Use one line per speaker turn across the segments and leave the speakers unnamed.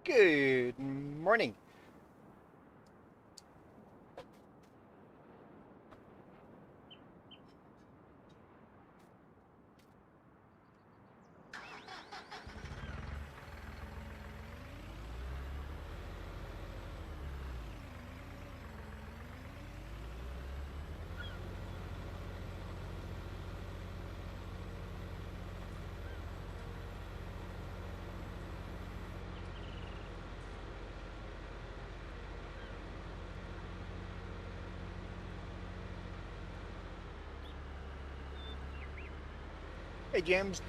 Good morning. Hey, James.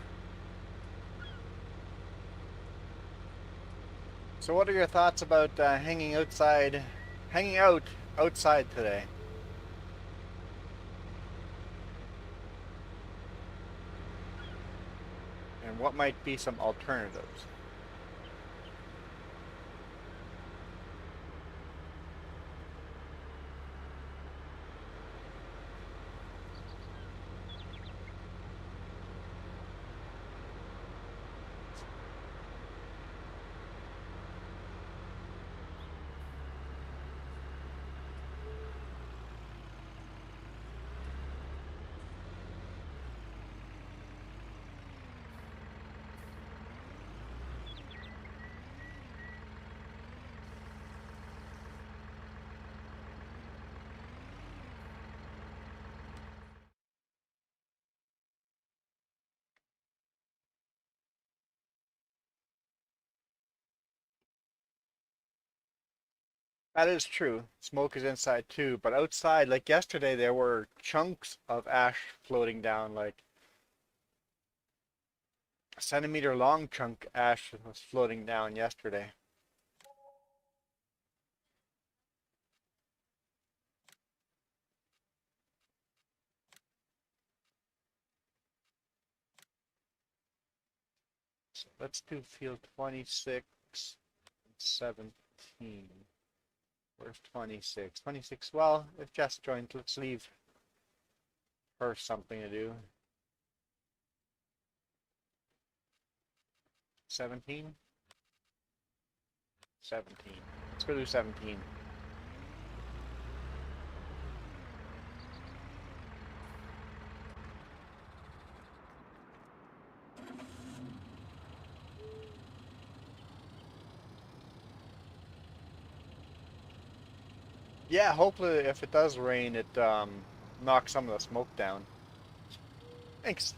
So, what are your thoughts about hanging out outside today? And what might be some alternatives? That is true. Smoke is inside too, but outside, like yesterday, there were chunks of ash floating down, like a centimeter long chunk ash was floating down yesterday. So let's do field 26 and 17. Where's 26? 26, well, if Jess joined, let's leave her something to do. 17? 17. Let's go do 17. Yeah, hopefully if it does rain, it knocks some of the smoke down. Thanks.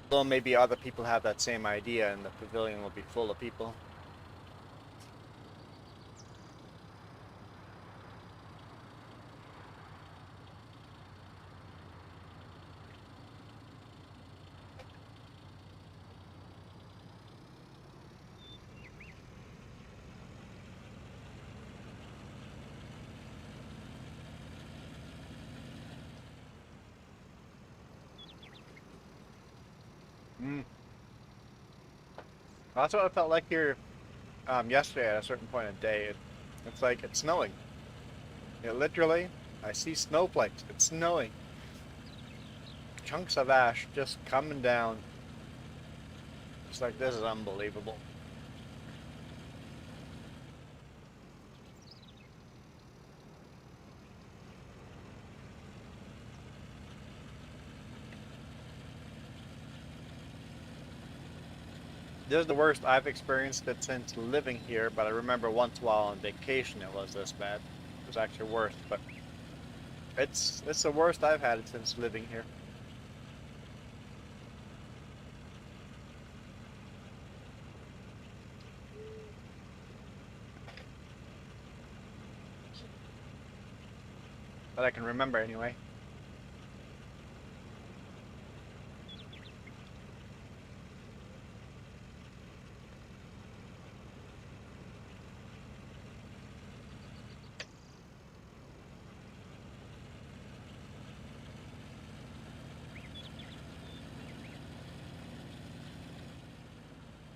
Though maybe other people have that same idea and the pavilion will be full of people. Mm. That's what it felt like here yesterday at a certain point of day. It's like it's snowing. It literally, I see snowflakes. It's snowing. Chunks of ash just coming down. It's like this is unbelievable. This is the worst I've experienced it since living here, but I remember once while on vacation it was this bad. It was actually worse, but it's the worst I've had it since living here. That I can remember anyway.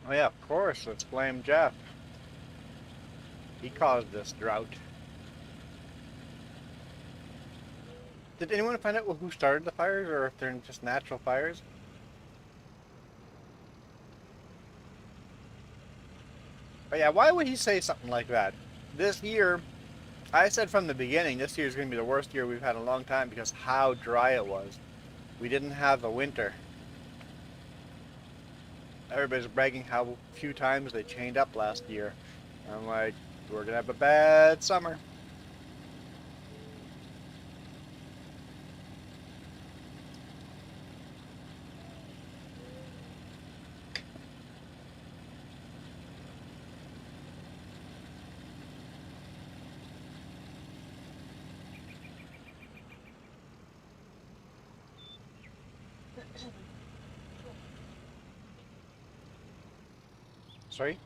Oh yeah, of course, let's blame Jeff. He caused this drought. Did anyone find out who started the fires, or if they're just natural fires? But yeah, why would he say something like that? This year, I said from the beginning, this year is going to be the worst year we've had in a long time because how dry it was. We didn't have a winter. Everybody's bragging how few times they chained up last year. I'm like, we're going to have a bad summer. Sorry?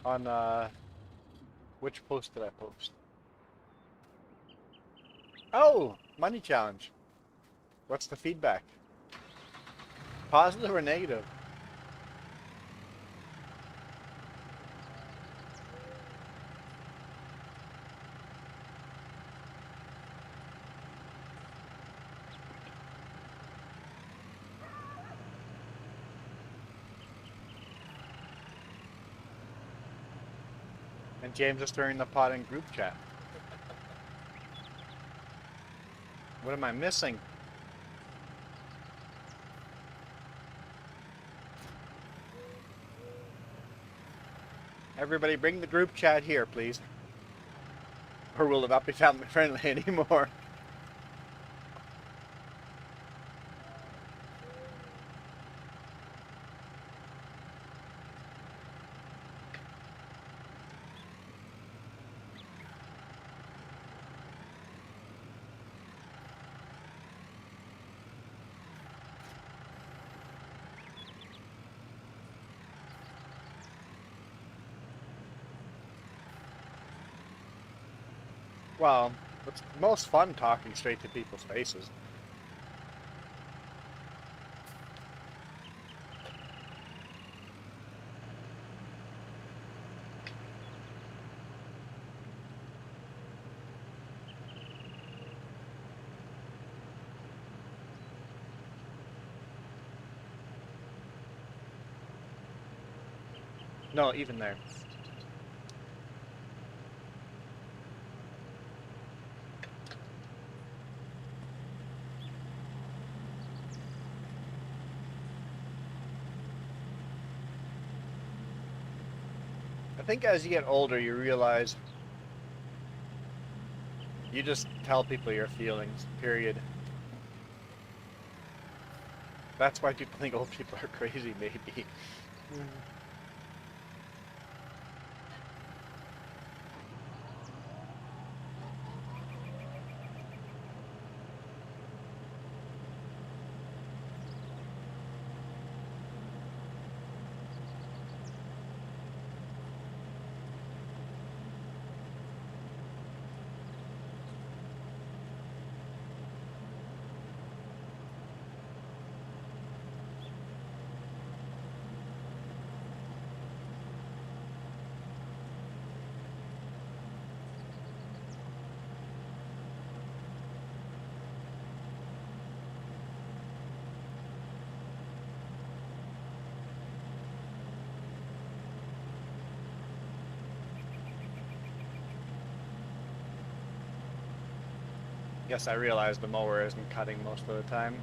On, which post did I post? Oh, money challenge. What's the feedback? Positive or negative? And James is stirring the pot in group chat. What am I missing? Everybody bring the group chat here, please. Or will it not be family friendly anymore? Well, it's most fun talking straight to people's faces. No, even there. I think as you get older, you realize you just tell people your feelings, period. That's why people think old people are crazy, maybe. Yes, I realize the mower isn't cutting most of the time.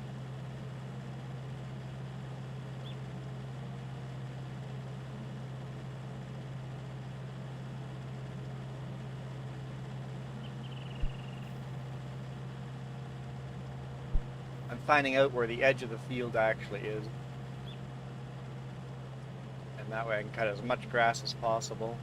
I'm finding out where the edge of the field actually is. And that way I can cut as much grass as possible.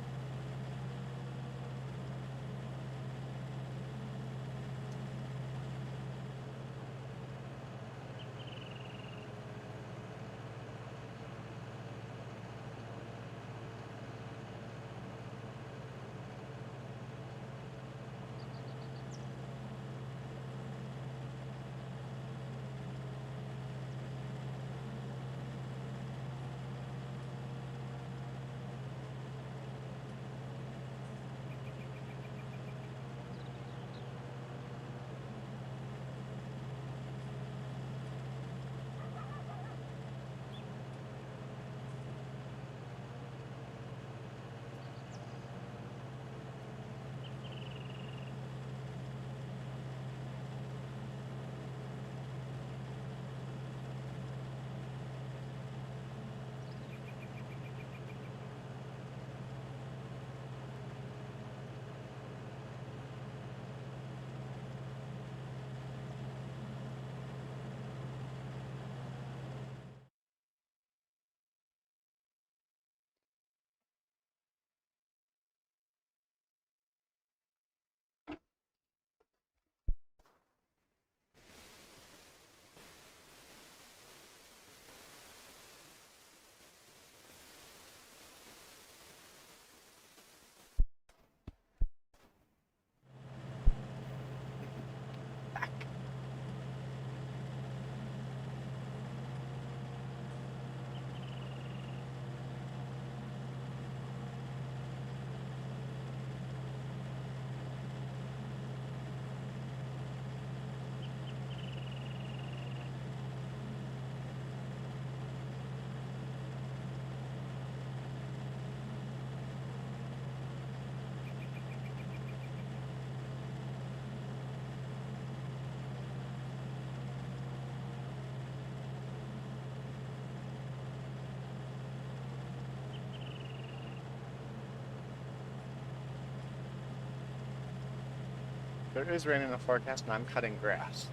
there is rain in the forecast, and I'm cutting grass.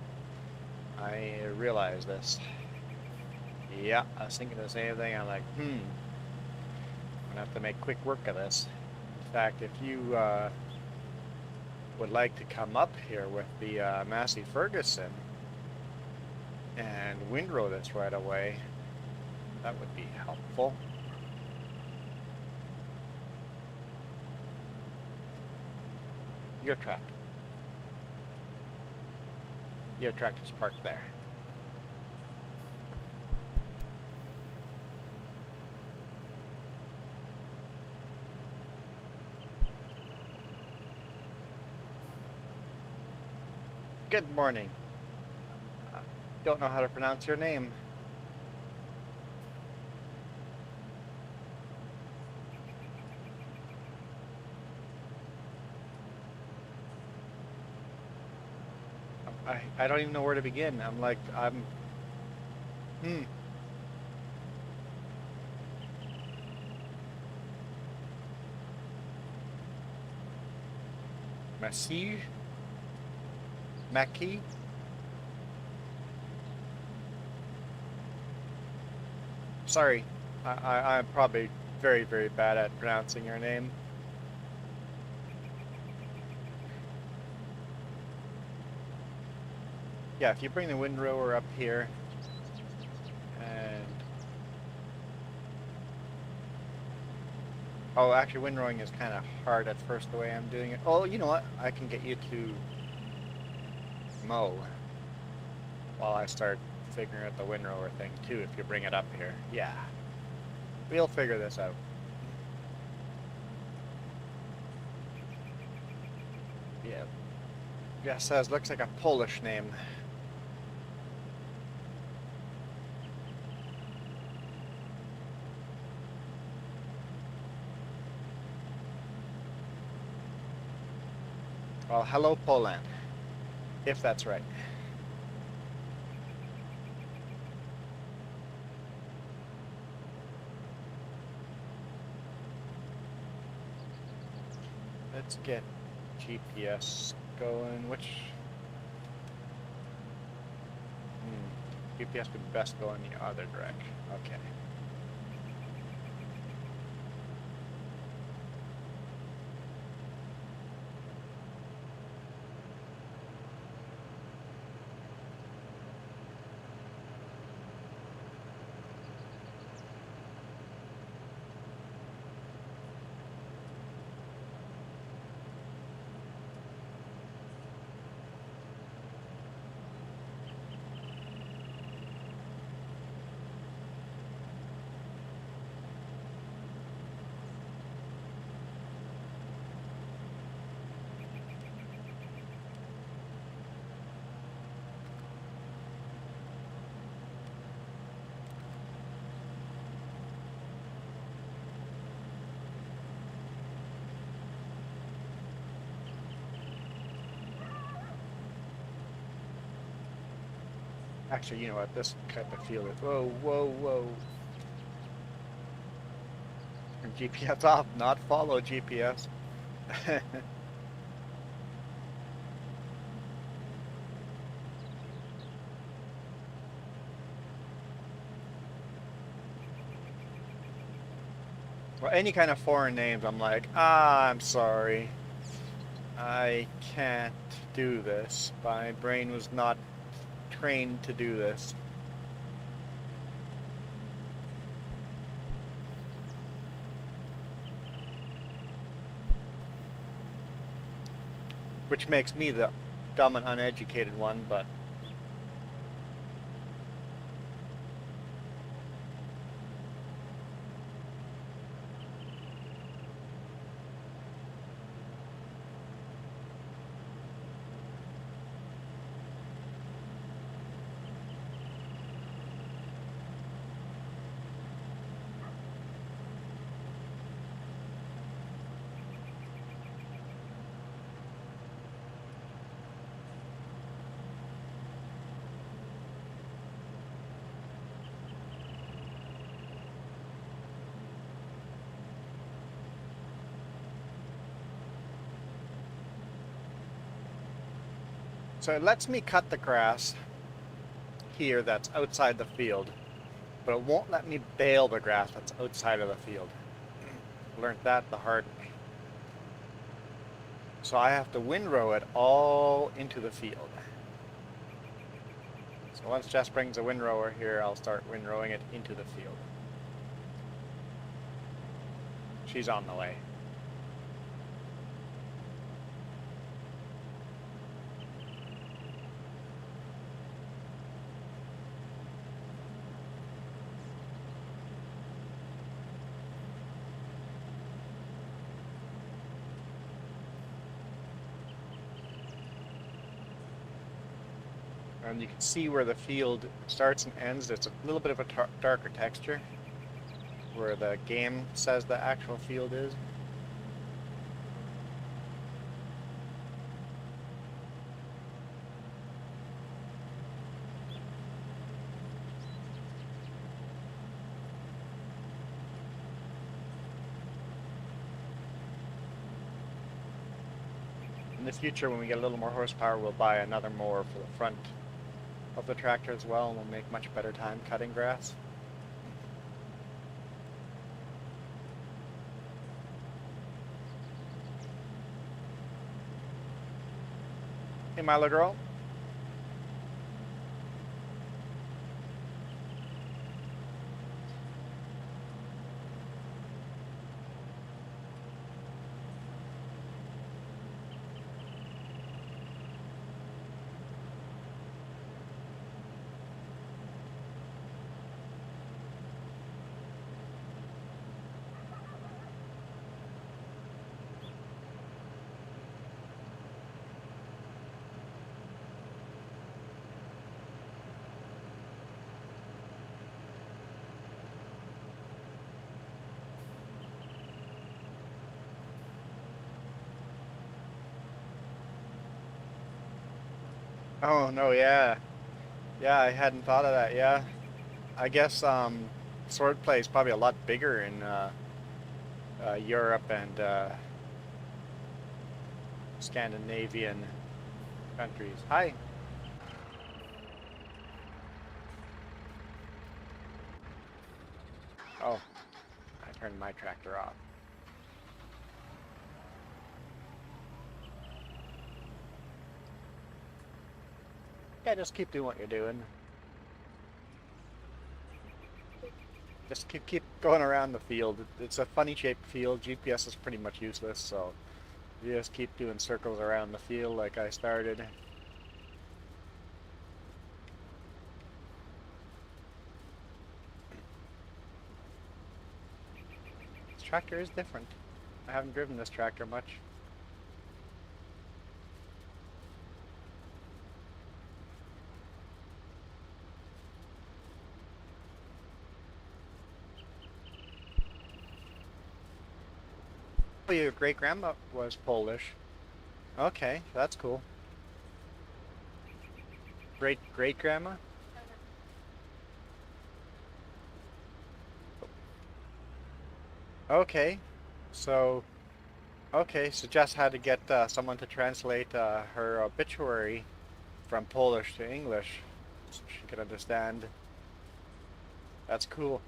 I realize this. Yeah, I was thinking the same thing. I'm like, I'm gonna have to make quick work of this. In fact, if you would like to come up here with the Massey Ferguson and windrow this right away, that would be helpful. Your tractor. Your tractor's parked there. Good morning. Don't know how to pronounce your name. I don't even know where to begin. Massey? Mackie? Sorry, I'm probably very, very bad at pronouncing your name. Yeah, if you bring the windrower up here, and... Oh, actually, windrowing is kind of hard at first the way I'm doing it. Oh, you know what? I can get you to mow while I start figuring out the windrower thing, too, if you bring it up here. Yeah. We'll figure this out. Yeah. Yeah, says, looks like a Polish name. Well, hello, Poland, if that's right. Let's get GPS going. GPS would best go in the other direction. Okay. Actually, you know what? This type of field is... Whoa, whoa, whoa. Turn GPS off, not follow GPS. Well, any kind of foreign names, I'm like, I'm sorry. I can't do this. My brain was not trained to do this. Which makes me the dumb and uneducated one, but... So it lets me cut the grass here that's outside the field, but it won't let me bale the grass that's outside of the field. Learned that the hard way. So I have to windrow it all into the field. So once Jess brings a windrower here, I'll start windrowing it into the field. She's on the way. And you can see where the field starts and ends. It's a little bit of a darker texture where the game says the actual field is. In the future, when we get a little more horsepower, we'll buy another mower for the front of the tractor as well, and we'll make much better time cutting grass. Hey, Milo girl. Oh no, yeah. Yeah, I hadn't thought of that. Yeah. I guess swordplay is probably a lot bigger in Europe and Scandinavian countries. Hi. Oh, I turned my tractor off. Yeah, just keep doing what you're doing. Just keep going around the field. It's a funny shaped field. GPS is pretty much useless, so you just keep doing circles around the field like I started. This tractor is different. I haven't driven this tractor much. Oh, your great-grandma was Polish. Okay, that's cool. Great-grandma? Okay, so so Jess had to get someone to translate her obituary from Polish to English so she could understand. That's cool.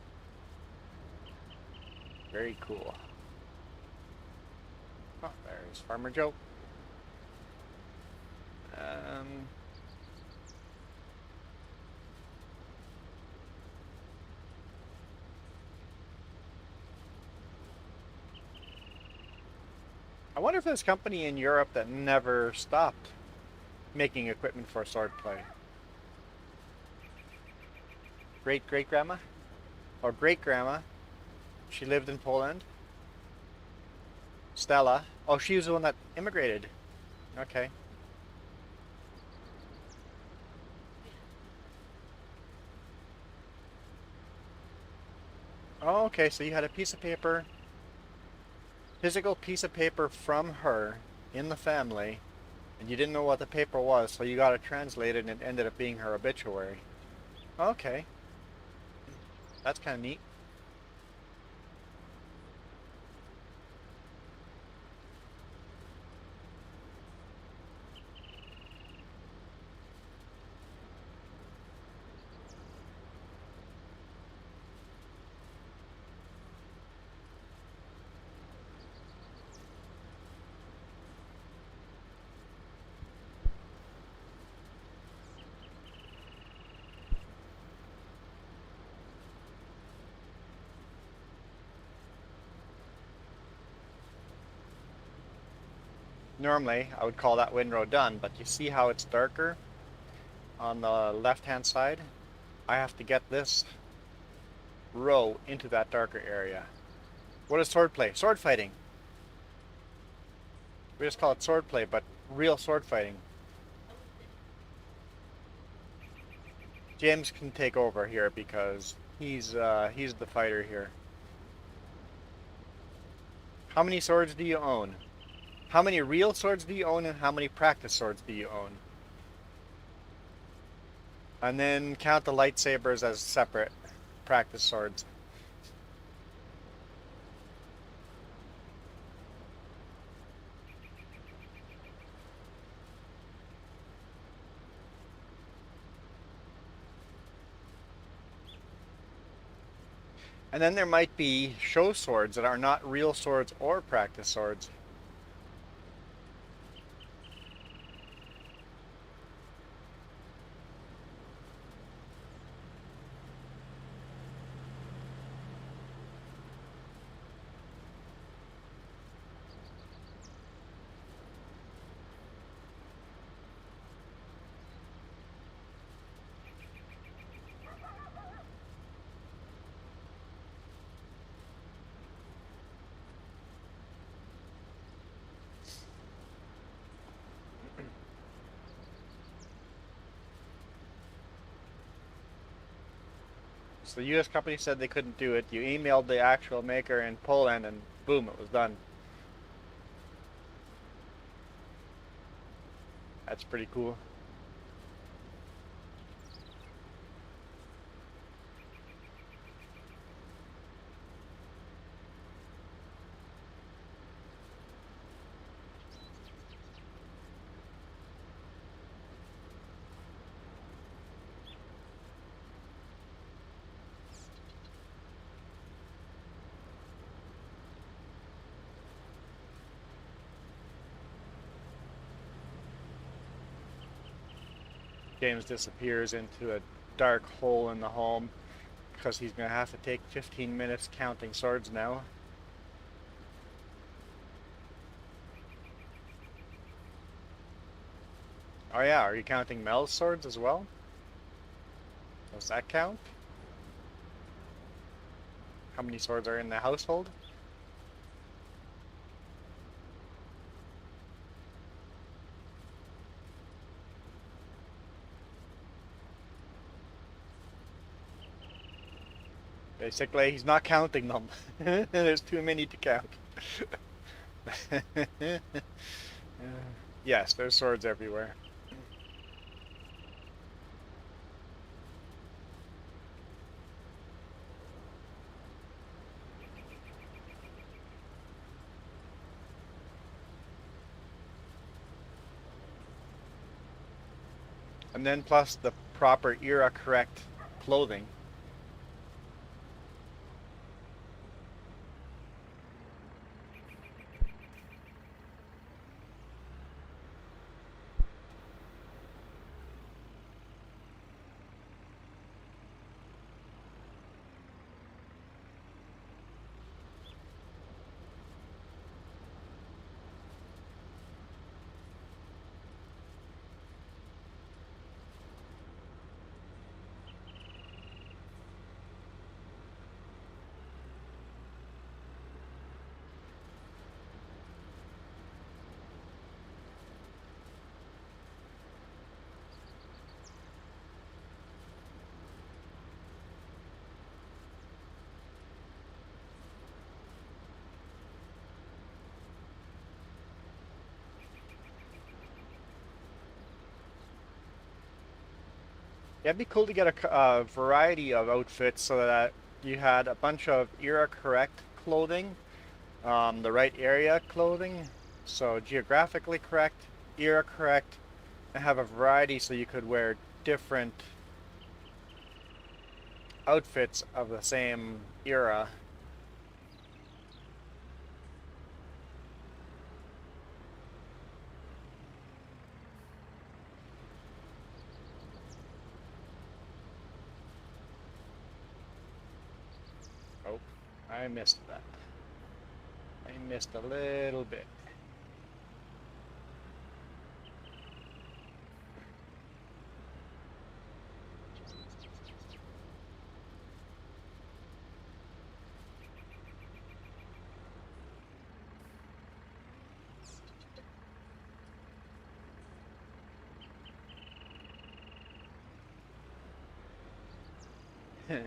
Very cool. Oh, there's Farmer Joe. I wonder if there's a company in Europe that never stopped making equipment for swordplay. Great-great-grandma? Or great-grandma? She lived in Poland? Stella? Oh, she was the one that immigrated. Okay. Oh, okay, so you had a piece of paper, physical piece of paper from her in the family, and you didn't know what the paper was, so you got it translated and it ended up being her obituary. Okay. That's kind of neat. Normally, I would call that windrow done, but you see how it's darker on the left-hand side? I have to get this row into that darker area. What is swordplay? Sword fighting. We just call it swordplay, but real sword fighting. James can take over here because he's the fighter here. How many swords do you own? How many real swords do you own, and how many practice swords do you own? And then count the lightsabers as separate practice swords. And then there might be show swords that are not real swords or practice swords. So the US company said they couldn't do it. You emailed the actual maker in Poland and boom, it was done. That's pretty cool. James disappears into a dark hole in the home because he's going to have to take 15 minutes counting swords now. Oh yeah, are you counting Mel's swords as well? Does that count? How many swords are in the household? Basically, he's not counting them. There's too many to count. Yes, there's swords everywhere. And then plus the proper era correct clothing. Yeah, it'd be cool to get a variety of outfits so that you had a bunch of era correct clothing, the right area clothing, so geographically correct, era correct, and have a variety so you could wear different outfits of the same era. Oh, I missed that. I missed a little bit. Got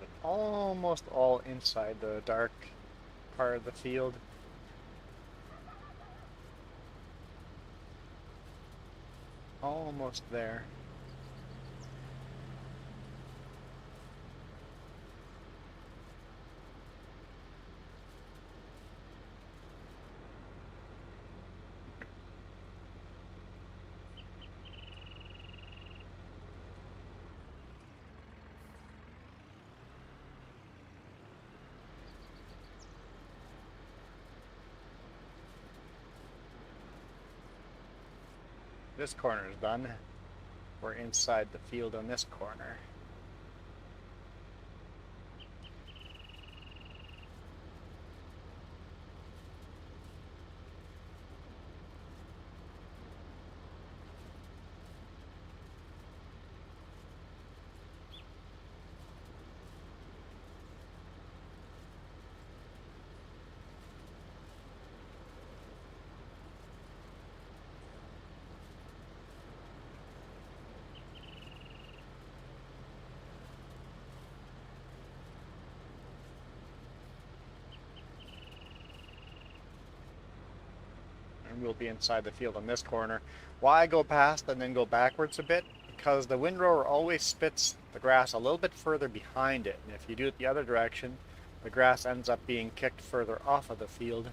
it almost all inside the dark part of the field. Almost there. This corner is done. We're inside the field on this corner. And we'll be inside the field on this corner. Why go past and then go backwards a bit? Because the windrower always spits the grass a little bit further behind it. And if you do it the other direction, the grass ends up being kicked further off of the field.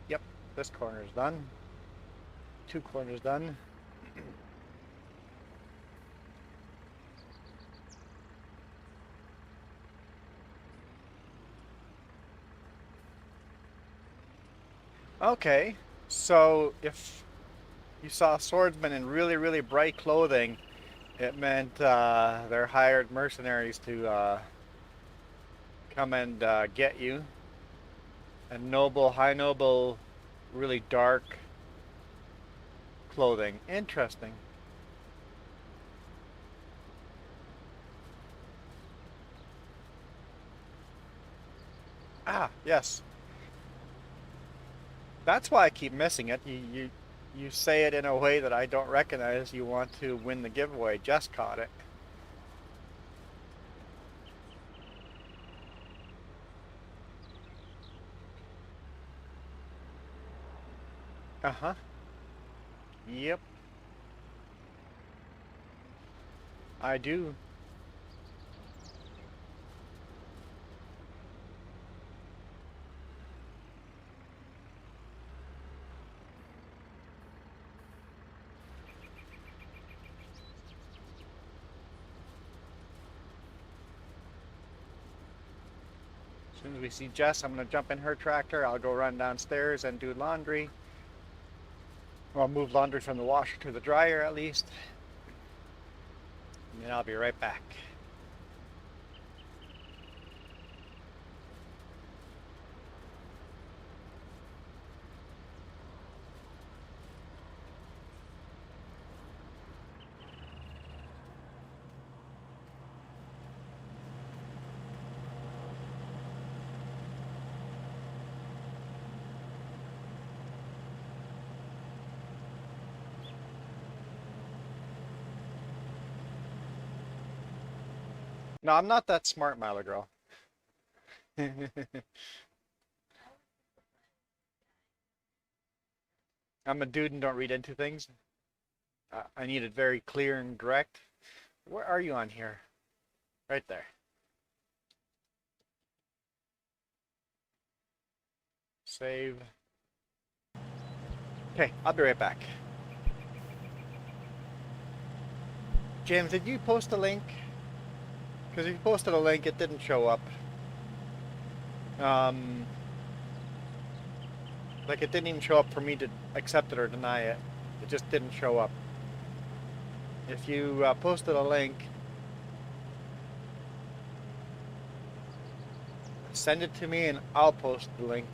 Yep, this corner is done. 2 corners done. Okay, so if you saw swordsmen in really, really bright clothing, it meant they're hired mercenaries to come and get you. And noble, high noble, really dark clothing. Interesting. Ah, yes. That's why I keep missing it. You say it in a way that I don't recognize. You want to win the giveaway. Just caught it. Uh-huh. Yep. I do. As soon as we see Jess, I'm going to jump in her tractor. I'll go run downstairs and do laundry. Well, move laundry from the washer to the dryer at least. And then I'll be right back. No, I'm not that smart, Milo girl. I'm a dude and don't read into things. I need it very clear and direct. Where are you on here? Right there. Save. Okay, I'll be right back. James, did you post a link? Because if you posted a link, it didn't show up. Like it didn't even show up for me to accept it or deny it. It just didn't show up. If you posted a link, Send it to me and I'll post the link.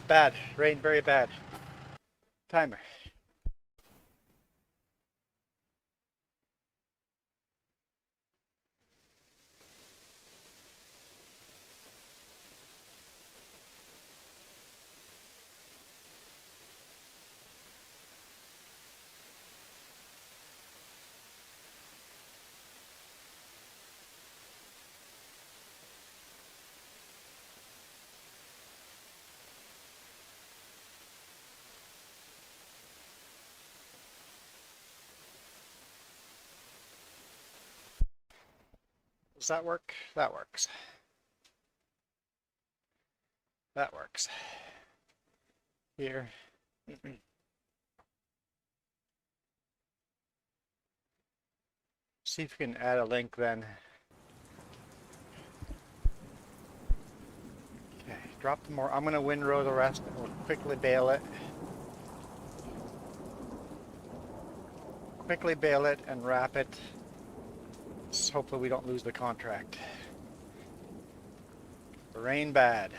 Bad. Rain very bad. Timer. Does that work? That works. That works. Here. See if we can add a link then. Okay, drop the more. I'm going to windrow the rest and we'll quickly bail it. Quickly bail it and wrap it. So hopefully we don't lose the contract. Rain bad.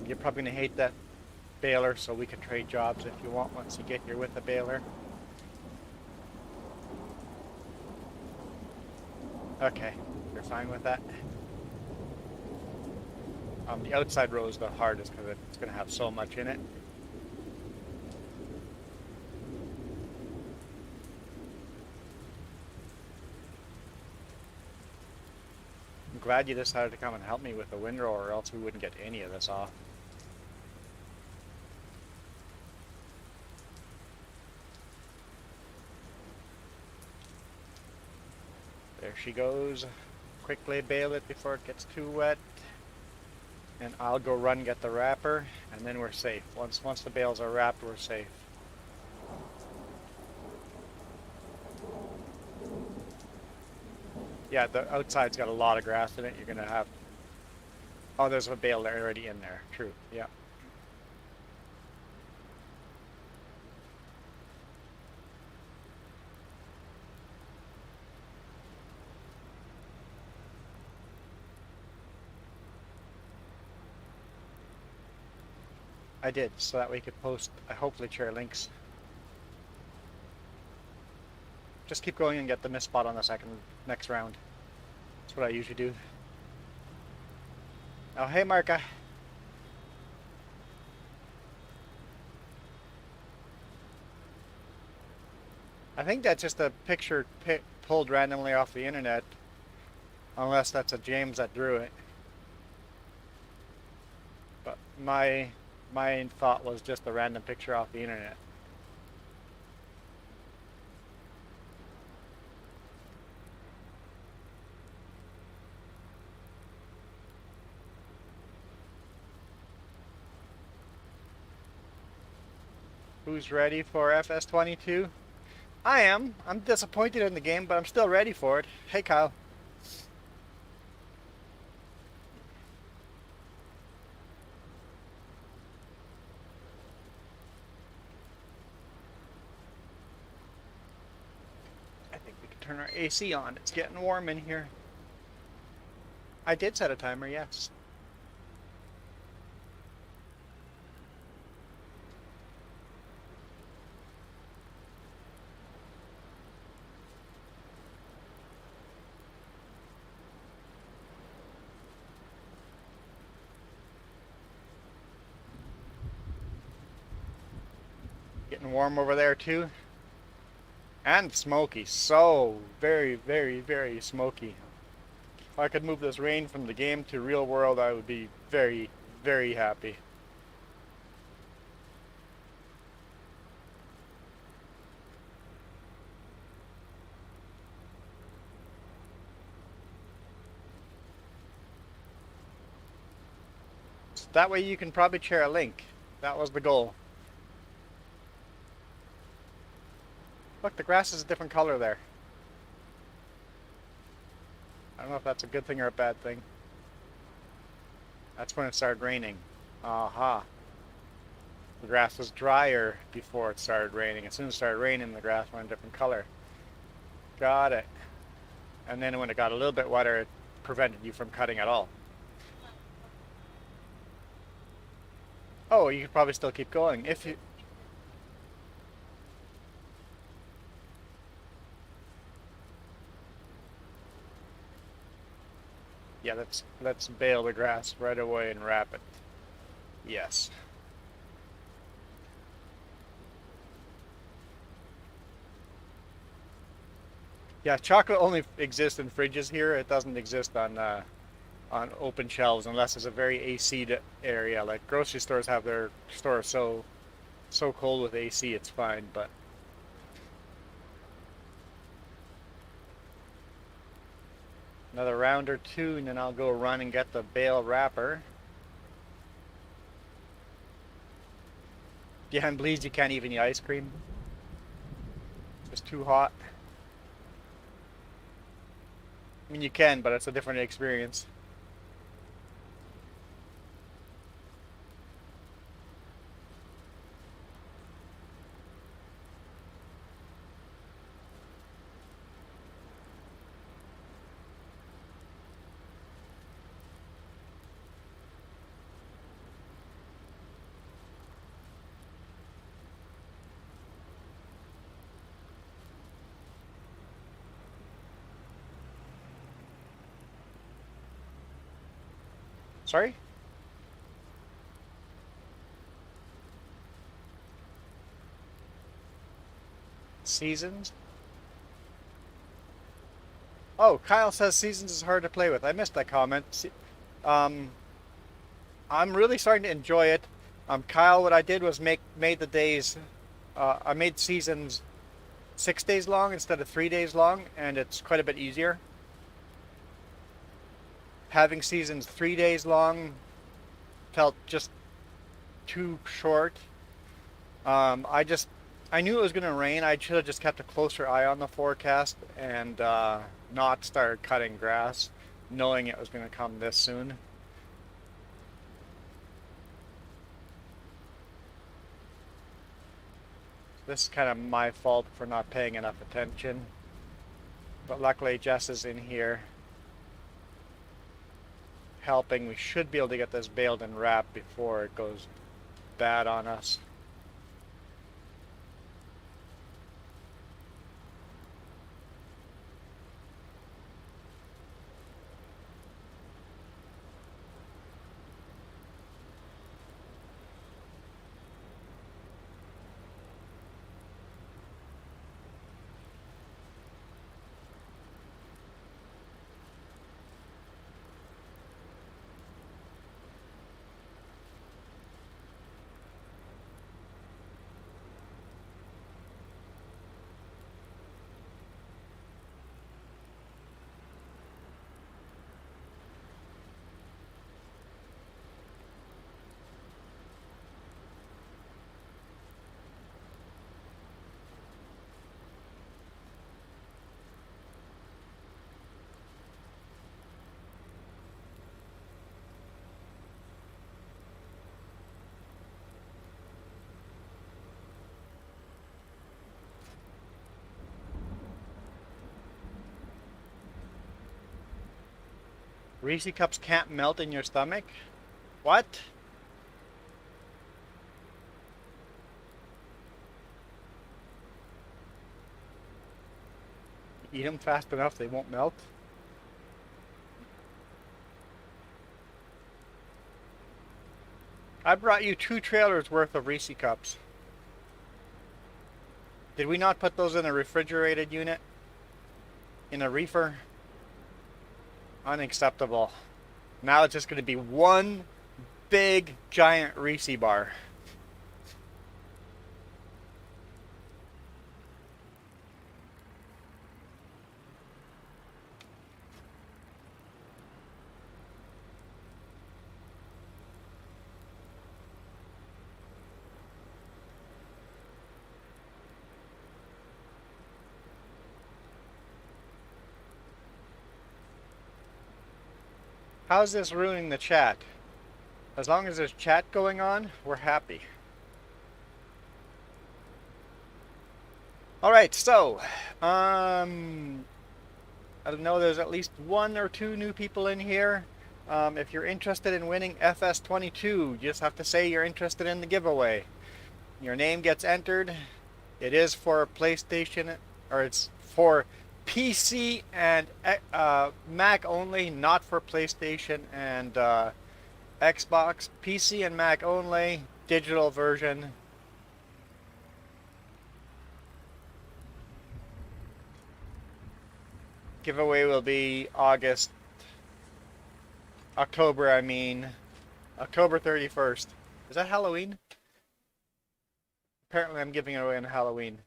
You're probably going to hate that baler, so we can trade jobs if you want once you get here with the baler. Okay, you're fine with that? The outside row is the hardest because it's going to have so much in it. I'm glad you decided to come and help me with the windrow, or else we wouldn't get any of this off. There she goes. Quickly bail it before it gets too wet. And I'll go run get the wrapper, and then we're safe. Once the bales are wrapped, we're safe. Yeah, the outside's got a lot of grass in it. You're gonna have... Oh, there's a bale already in there. True, yeah. I did, so that we could post, hopefully share links. Just keep going and get the missed spot on the next round. That's what I usually do. Oh, hey, Marka. I think that's just a picture pulled randomly off the internet. Unless that's a James that drew it. But my thought was just a random picture off the internet. Who's ready for FS22? I am. I'm disappointed in the game, but I'm still ready for it. Hey, Kyle. I think we can turn our AC on. It's getting warm in here. I did set a timer, yes. Getting warm over there too. And smoky. So very, very, very smoky. If I could move this rain from the game to real world, I would be very, very happy. So that way you can probably share a link. That was the goal. Look, the grass is a different color there. I don't know if that's a good thing or a bad thing. That's when it started raining. Aha. The grass was drier before it started raining. As soon as it started raining, the grass went a different color. Got it. And then when it got a little bit wetter, it prevented you from cutting at all. Oh, you could probably still keep going if you... let's bale the grass right away and wrap it. Yes. Yeah, chocolate only exists in fridges here. It doesn't exist on open shelves unless it's a very AC'd area. Like grocery stores have their store so cold with AC it's fine, but another round or two and then I'll go run and get the bale wrapper. Behind Bleeds you can't even eat ice cream. It's just too hot. I mean you can, but it's a different experience. Sorry? Seasons? Oh, Kyle says Seasons is hard to play with. I missed that comment. Um, I'm really starting to enjoy it. Kyle, what I did was made the days. I made Seasons 6 days long instead of 3 days long, and it's quite a bit easier. Having Seasons 3 days long felt just too short. I knew it was going to rain. I should have just kept a closer eye on the forecast and not started cutting grass, knowing it was going to come this soon. This is kind of my fault for not paying enough attention. But luckily Jess is in here helping. We should be able to get this baled and wrapped before it goes bad on us. Reese cups can't melt in your stomach? What? Eat them fast enough they won't melt? I brought you 2 trailers worth of Reese cups. Did we not put those in a refrigerated unit? In a reefer? Unacceptable. Now it's just going to be one big giant Reese bar. How's this ruining the chat? As long as there's chat going on, we're happy. Alright, so, I know there's at least 1 or 2 new people in here. If you're interested in winning FS22, you just have to say you're interested in the giveaway. Your name gets entered. It is for PlayStation, or it's for PC and Mac only, not for PlayStation and Xbox. PC and Mac only, digital version. Giveaway will be October, I mean, October 31st. Is that Halloween? Apparently I'm giving it away on Halloween.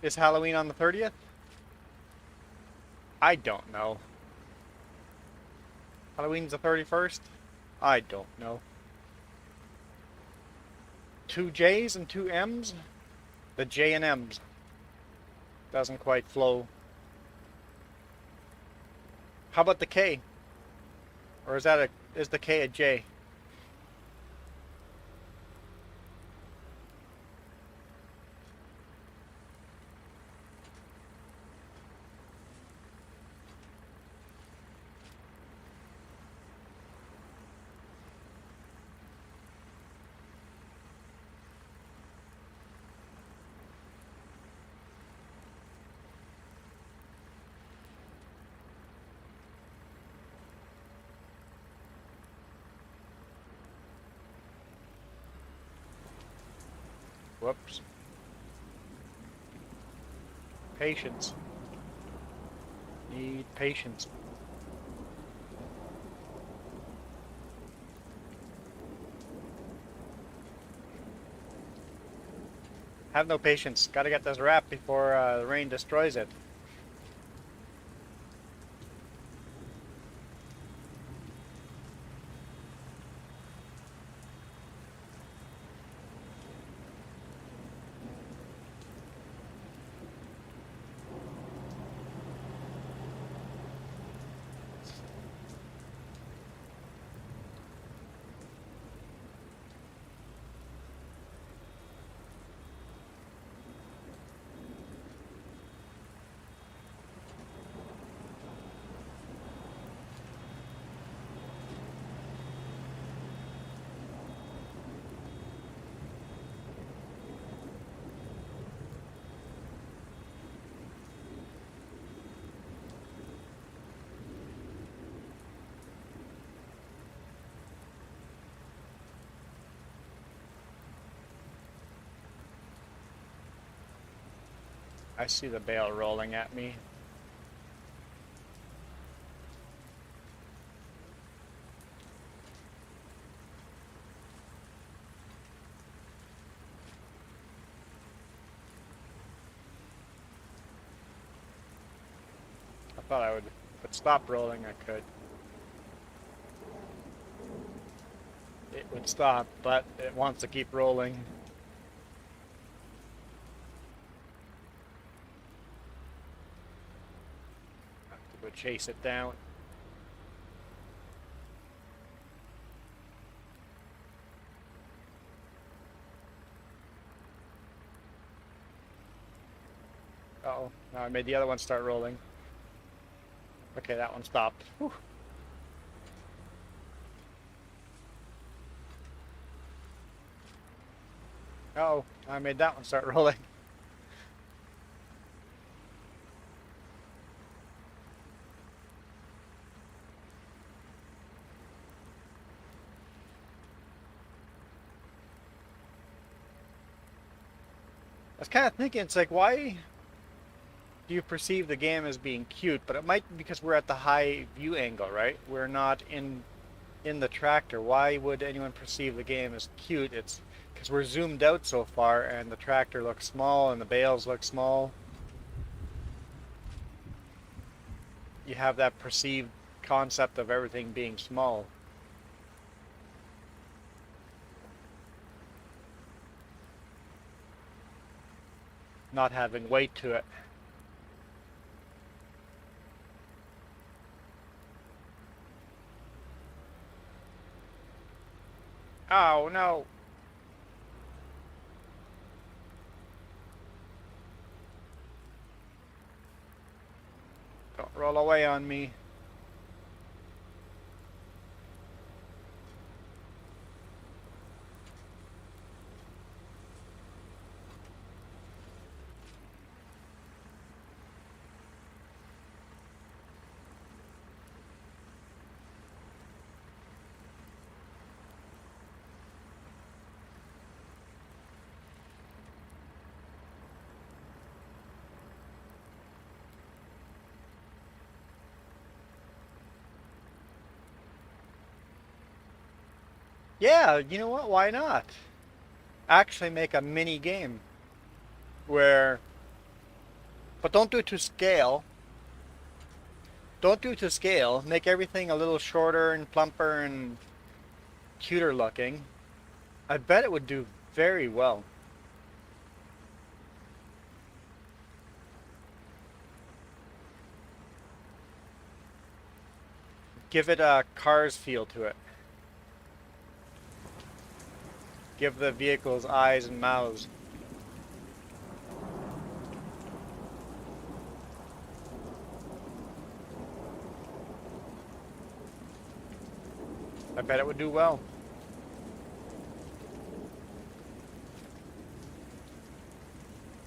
Is Halloween on the 30th? I don't know. Halloween's the 31st? I don't know. 2 J's and 2 M's? The J and M's doesn't quite flow. How about the K? Or is the K a J? Whoops. Patience. Need patience. Have no patience. Gotta get this wrap before the rain destroys it. I see the bale rolling at me. I thought I would, if it stopped rolling, I could. It would stop, but it wants to keep rolling. Have to go chase it down. Uh-oh, now I made the other one start rolling. Okay, that one stopped. Whew. Uh-oh, I made that one start rolling. I was kind of thinking, it's like, why do you perceive the game as being cute? But it might be because we're at the high view angle, right? We're not in the tractor. Why would anyone perceive the game as cute? It's because we're zoomed out so far and the tractor looks small and the bales look small. You have that perceived concept of everything being small. Not having weight to it. Oh no! Don't roll away on me. Yeah, you know what? Why not? Actually make a mini game where, but don't do it to scale. Don't do it to scale. Make everything a little shorter and plumper and cuter looking. I bet it would do very well. Give it a Cars feel to it. Give the vehicles eyes and mouths. I bet it would do well.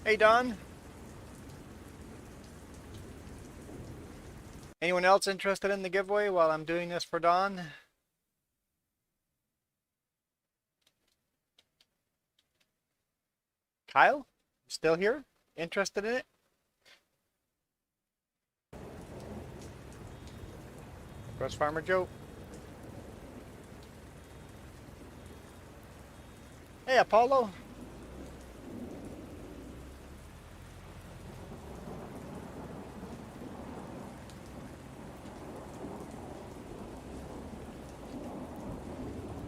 Hey, Don. Anyone else interested in the giveaway while I'm doing this for Don? Kyle? Still here? Interested in it? Gross Farmer Joe. Hey, Apollo.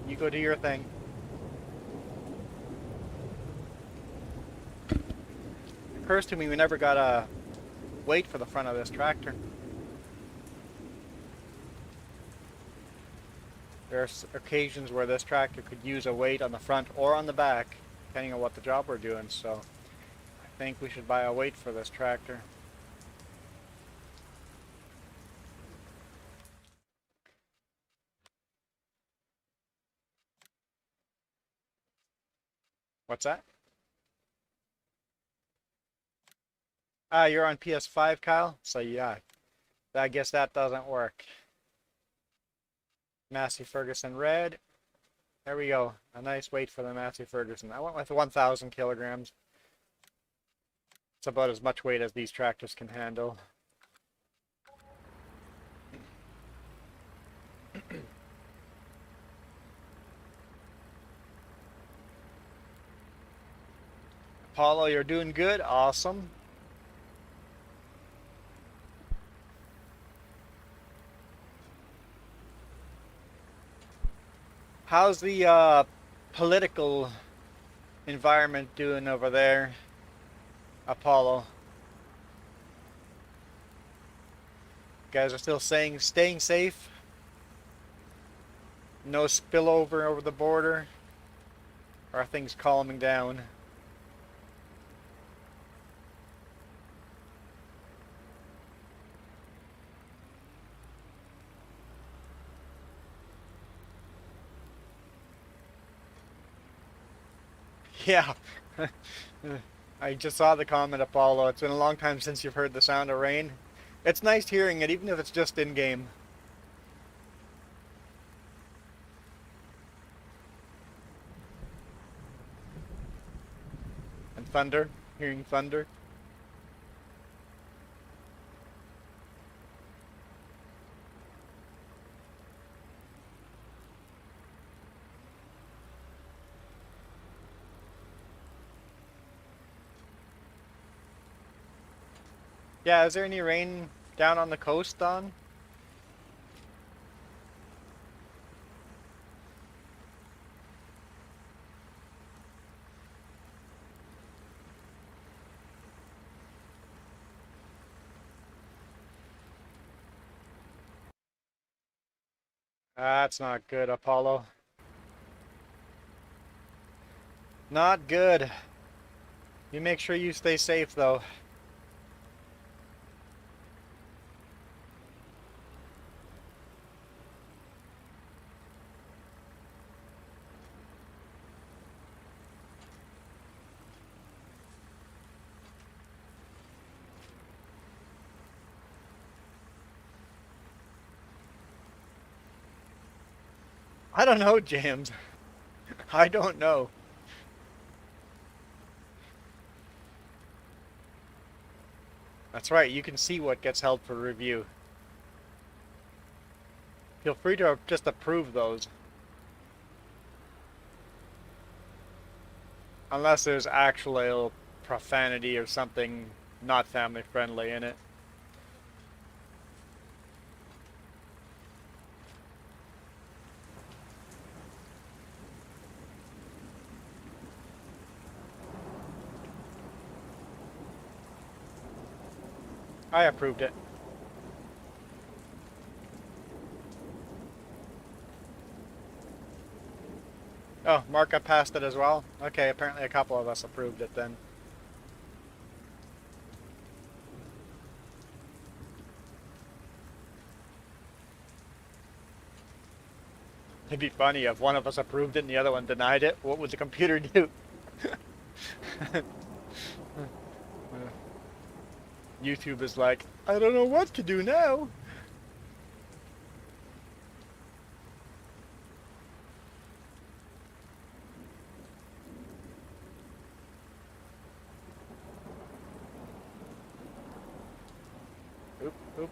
You go do your thing. It occurs to me we never got a weight for the front of this tractor. There are occasions where this tractor could use a weight on the front or on the back, depending on what the job we're doing, so I think we should buy a weight for this tractor. What's that? Ah, you're on PS5, Kyle? So yeah, I guess that doesn't work. Massey Ferguson red. There we go. A nice weight for the Massey Ferguson. I went with 1,000 kilograms. It's about as much weight as these tractors can handle. Apollo, you're doing good. Awesome. How's the political environment doing over there, Apollo? You guys are still staying safe? No spillover over the border? Or are things calming down? Yeah. I just saw the comment, Apollo. It's been a long time since you've heard the sound of rain. It's nice hearing it, even if it's just in-game. And thunder. Hearing thunder. Yeah, is there any rain down on the coast, Don? That's not good, Apollo. Not good. You make sure you stay safe though. I don't know, James. I don't know. That's right, you can see what gets held for review. Feel free to just approve those. Unless there's actual profanity or something not family friendly in it. I approved it. Oh, Marka passed it as well? Okay, apparently a couple of us approved it then. It'd be funny if one of us approved it and the other one denied it. What would the computer do? YouTube is like, I don't know what to do now. Oop, oop.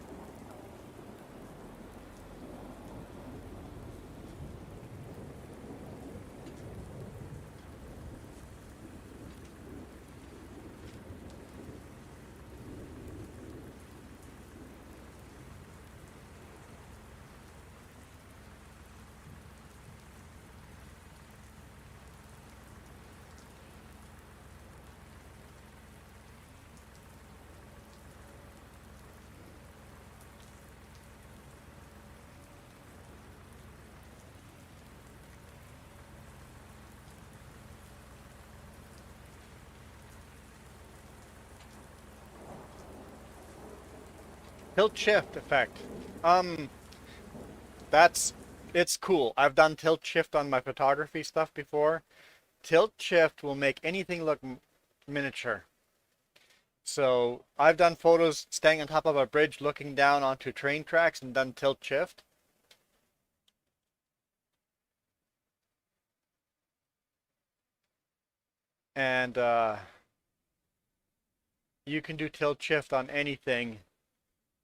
Tilt shift effect. Um, that's, it's cool. I've done tilt shift on my photography stuff before. Tilt shift will make anything look miniature. So I've done photos standing on top of a bridge looking down onto train tracks and done tilt shift. And you can do tilt shift on anything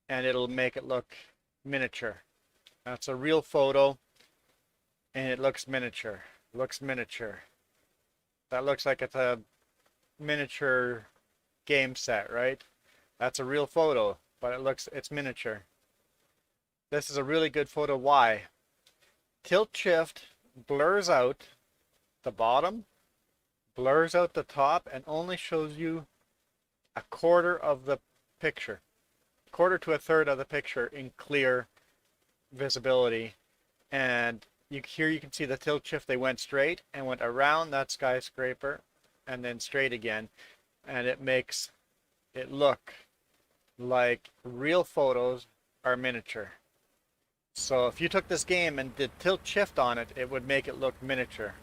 and it'll make it look miniature. That's a real photo and it looks miniature. Looks miniature. That looks like it's a miniature game set, right? That's a real photo, but it's miniature. This is a really good photo. Why? Tilt shift blurs out the bottom, blurs out the top, and only shows you a quarter of the picture. Quarter to a third of the picture in clear visibility. And here you can see the tilt shift. They went straight and went around that skyscraper and then straight again. And it makes it look like real photos are miniature. So if you took this game and did tilt shift on it, it would make it look miniature.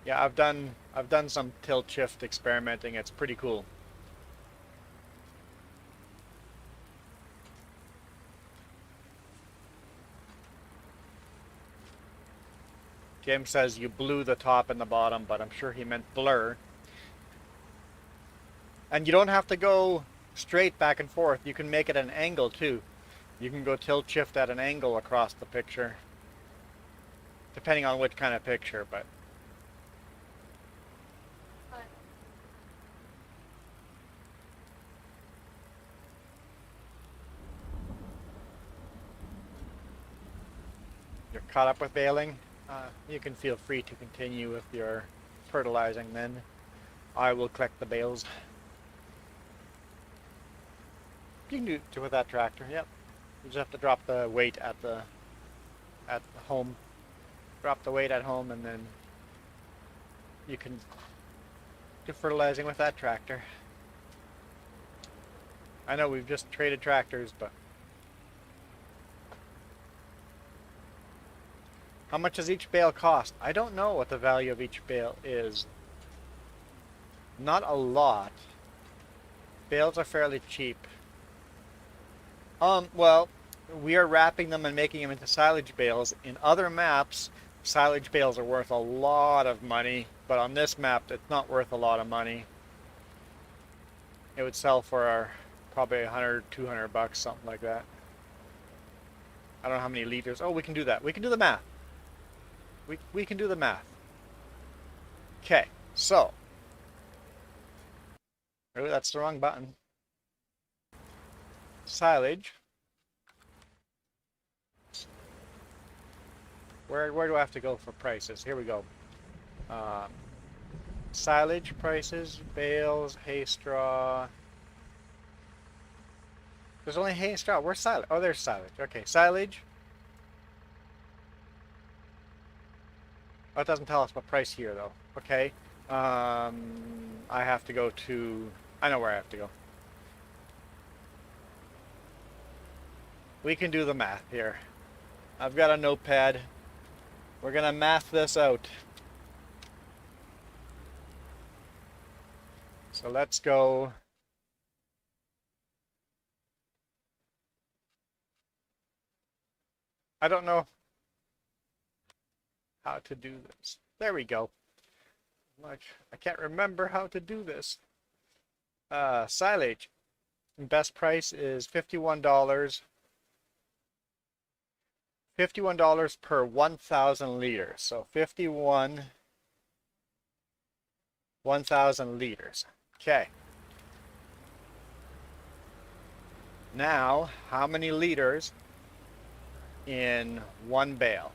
Yeah, I've done some tilt shift experimenting. It's pretty cool. Jim says you blew the top and the bottom, but I'm sure he meant blur. And you don't have to go straight back and forth. You can make it an angle too. You can go tilt shift at an angle across the picture. Depending on which kind of picture, but you're caught up with baling. You can feel free to continue with your fertilizing then. I will collect the bales. You can do it with that tractor, yep. You just have to drop the weight at the at home. Drop the weight at home, and then you can do fertilizing with that tractor. I know we've just traded tractors, but how much does each bale cost? I don't know what the value of each bale is. Not a lot. Bales are fairly cheap. Well, we are wrapping them and making them into silage bales. In other maps, silage bales are worth a lot of money, but on this map, it's not worth a lot of money. It would sell for probably 100, 200 bucks, something like that. I don't know how many liters. Oh, we can do that. We can do the math. We can do the math. Okay, so. Oh, that's the wrong button. Silage. Where do I have to go for prices? Here we go. Silage prices, bales, hay straw. There's only hay and straw. Where's silage? Oh, there's silage. Okay, silage. Oh, it doesn't tell us what price here, though. Okay. I have to go to... I know where I have to go. We can do the math here. I've got a notepad. We're going to math this out. So let's go... I don't know how to do this. There we go. I can't remember how to do this. Silage. Best price is $51. $51 per 1,000 liters. So 1,000 liters. Okay. Now, how many liters in one bale?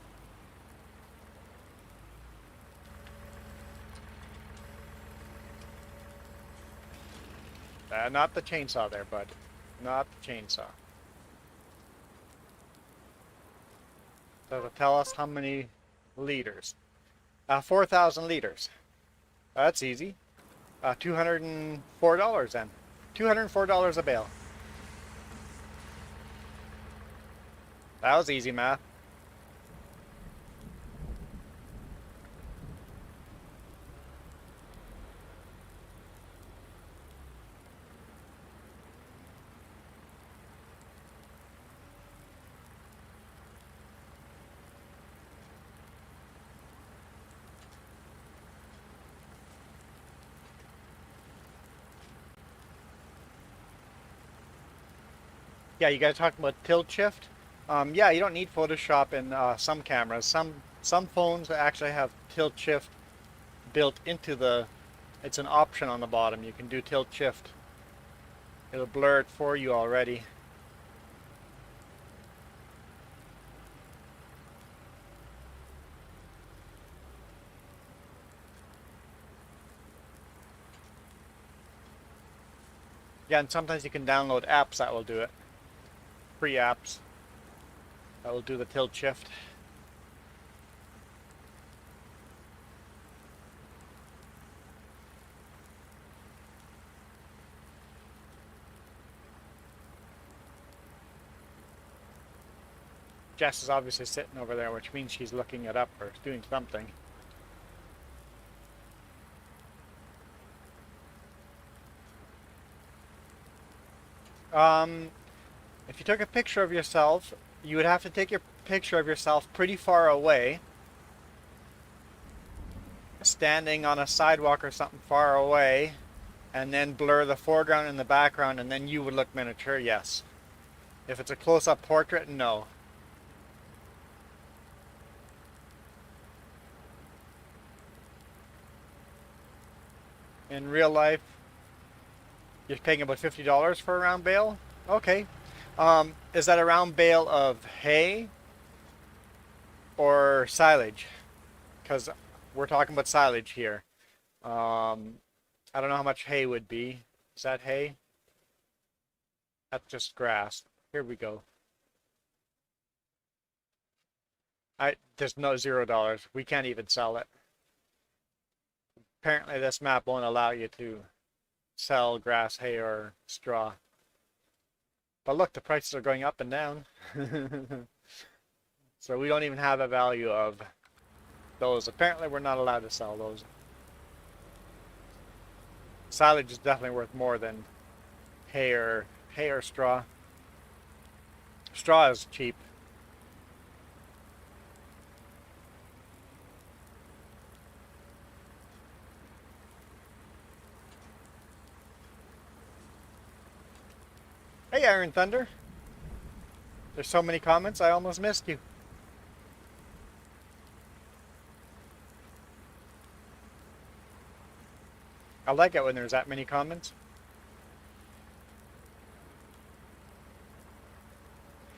Not the chainsaw there, bud. Not the chainsaw. So it'll tell us how many liters. 4,000 liters. That's easy. $204 then. $204 a bale. That was easy math. Yeah, you guys talking about tilt shift? Yeah, you don't need Photoshop in some cameras. Some phones actually have tilt shift built into the. It's an option on the bottom. You can do tilt shift. It'll blur it for you already. Yeah, and sometimes you can download apps that will do it. Free apps that will do the tilt shift. Jess is obviously sitting over there, which means she's looking it up or doing something. If you took a picture of yourself, you would have to take your picture of yourself pretty far away. Standing on a sidewalk or something far away, and then blur the foreground and the background, and then you would look miniature, yes. If it's a close-up portrait, no. In real life, you're paying about $50 for a round bale? Okay. Is that a round bale of hay or silage? Because we're talking about silage here. I don't know how much hay would be. Is that hay? That's just grass. Here we go. There's no $0. We can't even sell it. Apparently this map won't allow you to sell grass, hay, or straw. But look, the prices are going up and down. So we don't even have a value of those. Apparently we're not allowed to sell those. Silage is definitely worth more than hay or straw. Straw is cheap. Hey, Iron Thunder. There's so many comments, I almost missed you. I like it when there's that many comments.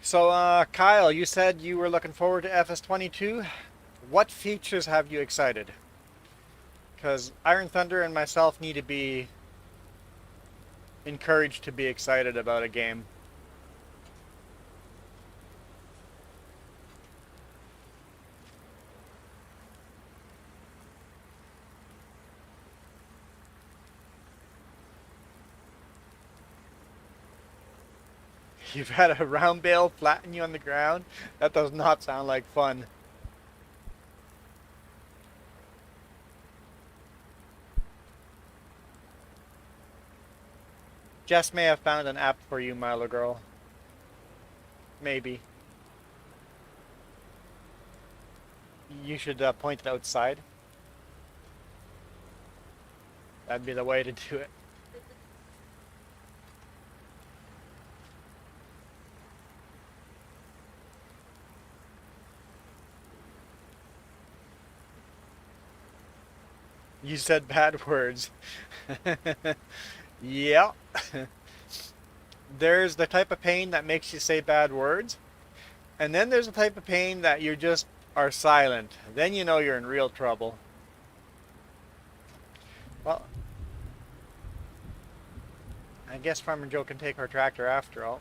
So, Kyle, you said you were looking forward to FS22. What features have you excited? Because Iron Thunder and myself need to be encouraged to be excited about a game. You've had a round bale flatten you on the ground? That does not sound like fun. Jess may have found an app for you, Milo girl. Maybe. You should point it outside. That'd be the way to do it. You said bad words. Yeah. There's the type of pain that makes you say bad words. And then there's the type of pain that you just are silent. Then you know you're in real trouble. Well, I guess Farmer Joe can take our tractor after all.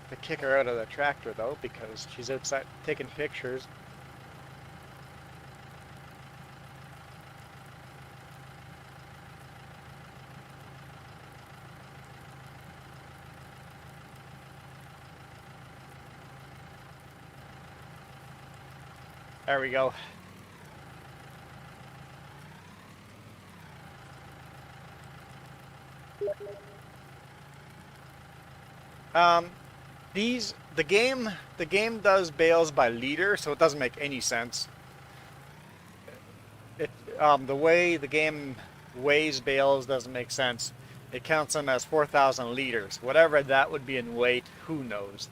To kick her out of the tractor though, because she's outside taking pictures. There we go. The game does bales by liter, so it doesn't make any sense. The way the game weighs bales doesn't make sense. It counts them as 4,000 liters. Whatever that would be in weight, who knows?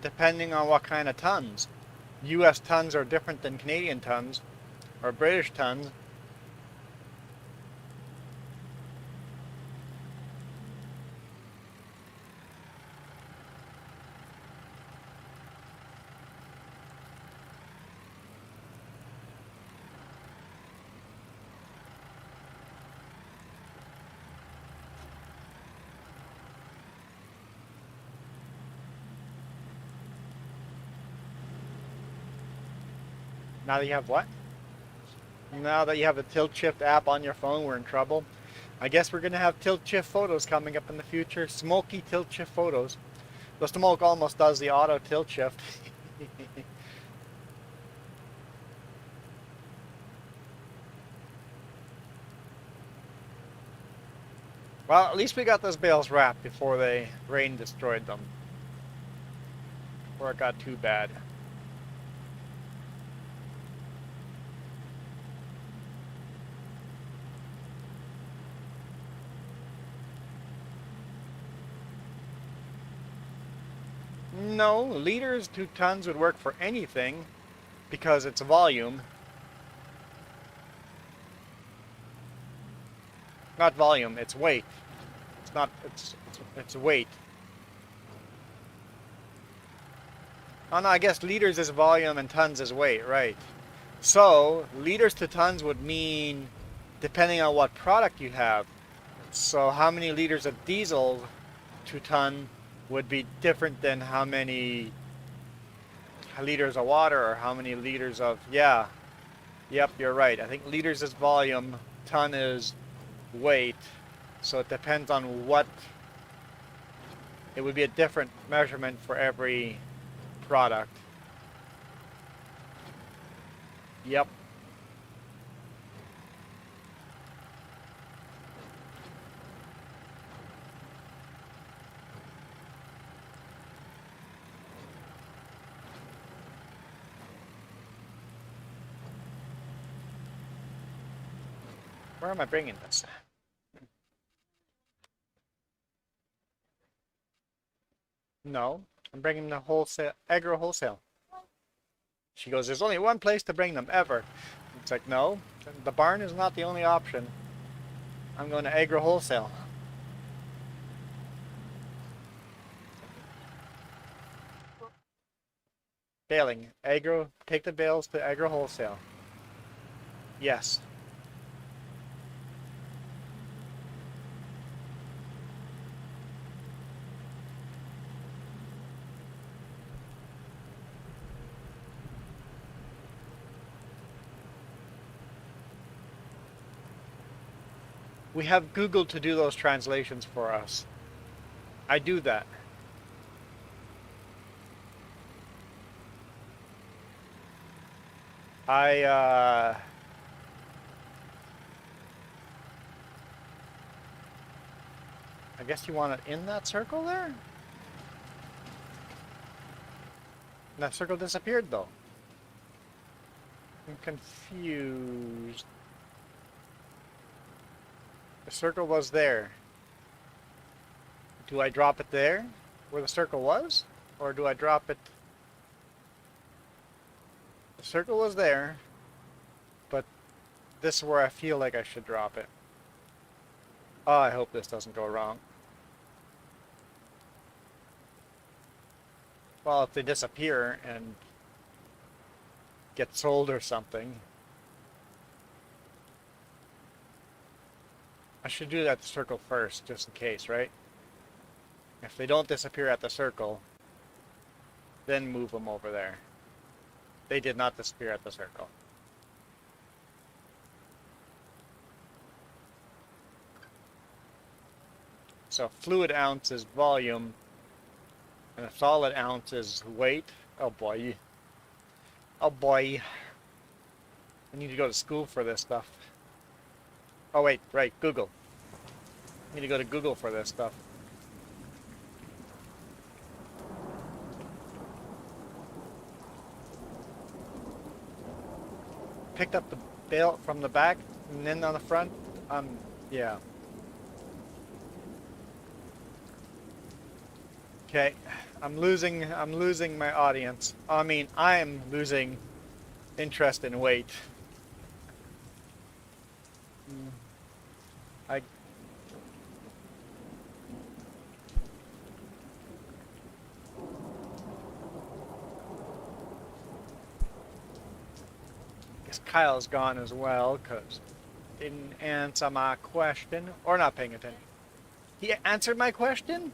Depending on what kind of tons. US tons are different than Canadian tons or British tons. Now that you have what? Now that you have the tilt shift app on your phone, we're in trouble. I guess we're going to have tilt shift photos coming up in the future. Smoky tilt shift photos. The smoke almost does the auto tilt shift. Well, at least we got those bales wrapped before the rain destroyed them. Before it got too bad. No, liters to tons would work for anything because it's volume. Not volume, it's weight. It's not, it's weight. Oh no, I guess liters is volume and tons is weight, right. So, liters to tons would mean, depending on what product you have, so how many liters of diesel to ton would be different than how many liters of water or how many liters of, yeah, yep, you're right. I think liters is volume, ton is weight, so it depends on what, it would be a different measurement for every product. Yep. Where am I bringing this? No, I'm bringing the wholesale, agro wholesale. She goes, there's only one place to bring them ever. It's like, no, the barn is not the only option. I'm going to agro wholesale. Baling, agro, take the bales to agro wholesale. Yes. We have Google to do those translations for us. I do that. I guess you want it in that circle there? That circle disappeared though. I'm confused. The circle was there. Do I drop it there, where the circle was? Or do I drop it... The circle was there, but this is where I feel like I should drop it. Oh, I hope this doesn't go wrong. Well, if they disappear and get sold or something, I should do that circle first, just in case, right? If they don't disappear at the circle, then move them over there. They did not disappear at the circle. So fluid ounce is volume, and a solid ounce is weight. Oh boy. Oh boy. I need to go to school for this stuff. Oh wait, right, Google. I need to go to Google for this stuff. Picked up the bale from the back and then on the front. Yeah. Okay, I'm losing my audience. I mean, I am losing interest in weight. I guess Kyle's gone as well because didn't answer my question or not paying attention. He answered my question?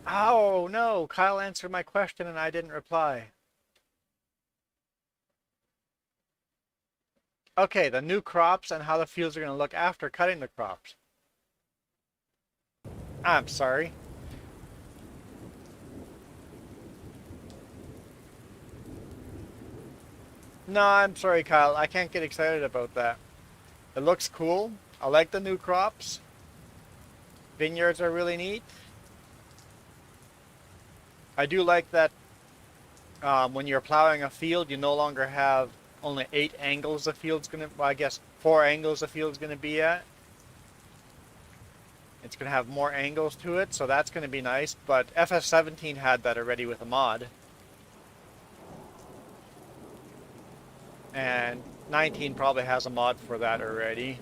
Oh no, Kyle answered my question and I didn't reply. Okay, the new crops and how the fields are going to look after cutting the crops. I'm sorry. No, I'm sorry, Kyle. I can't get excited about that. It looks cool. I like the new crops. vineyards are really neat. I do like that when you're plowing a field, you no longer have only 8 angles the field's gonna, well, I guess 4 angles the field's gonna be at. It's gonna have more angles to it, so that's gonna be nice. But FS17 had that already with a mod. And 19 probably has a mod for that already.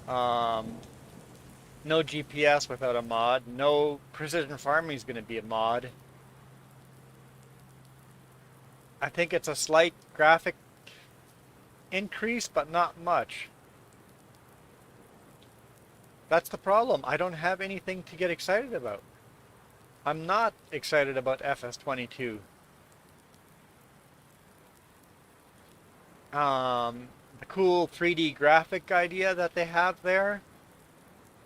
No GPS without a mod. No precision farming is going to be a mod. I think it's a slight graphic increase, but not much. That's the problem. I don't have anything to get excited about. I'm not excited about FS22. The cool 3D graphic idea that they have there,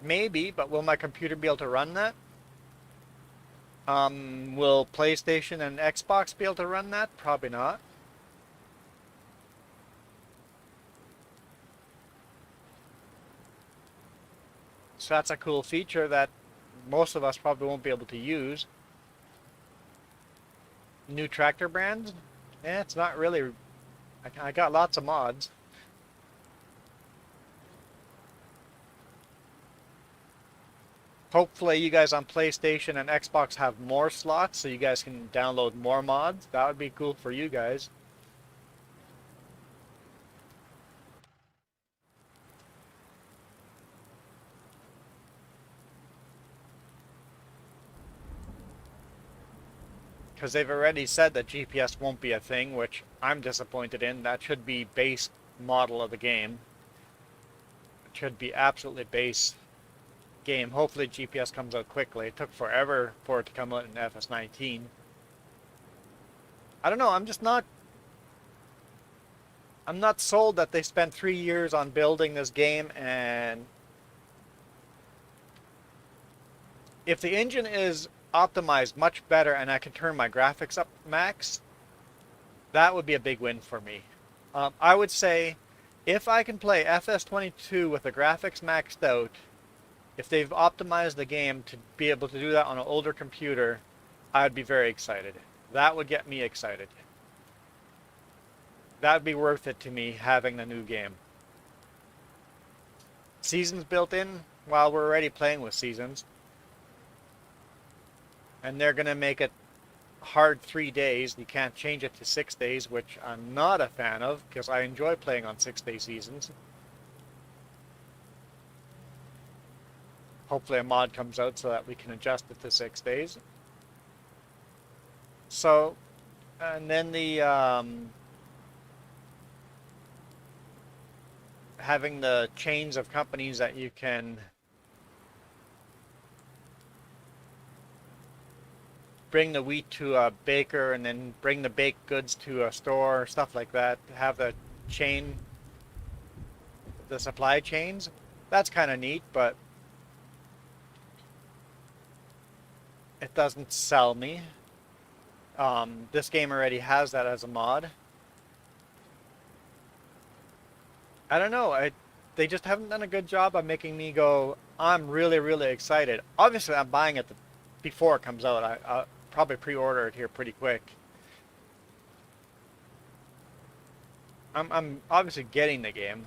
maybe, but will my computer be able to run that? Will PlayStation and Xbox be able to run that? Probably not. So that's a cool feature that most of us probably won't be able to use. New tractor brands? It's not really. I got lots of mods. Hopefully you guys on PlayStation and Xbox have more slots so you guys can download more mods. That would be cool for you guys. Because they've already said that GPS won't be a thing, which I'm disappointed in. That should be base model of the game. It should be absolutely base game. Hopefully GPS comes out quickly. It took forever for it to come out in FS19. I don't know, I'm not sold that they spent 3 years on building this game, and if the engine is optimized much better and I can turn my graphics up max, that would be a big win for me. I would say if I can play FS22 with the graphics maxed out, if they've optimized the game to be able to do that on an older computer, I'd be very excited. That would get me excited. That would be worth it to me, having the new game. Seasons built in? Well, we're already playing with seasons. And they're going to make it hard 3 days. You can't change it to 6 days, which I'm not a fan of, because I enjoy playing on 6-day seasons. Hopefully a mod comes out so that we can adjust it to 6 days. So, and then the having the chains of companies that you can bring the wheat to a baker and then bring the baked goods to a store, stuff like that. Have the chain, the supply chains. That's kind of neat, but it doesn't sell me. This game already has that as a mod. I don't know. They just haven't done a good job of making me go, I'm really, really excited. Obviously, I'm buying it before it comes out. I'll probably pre-order it here pretty quick. I'm obviously getting the game,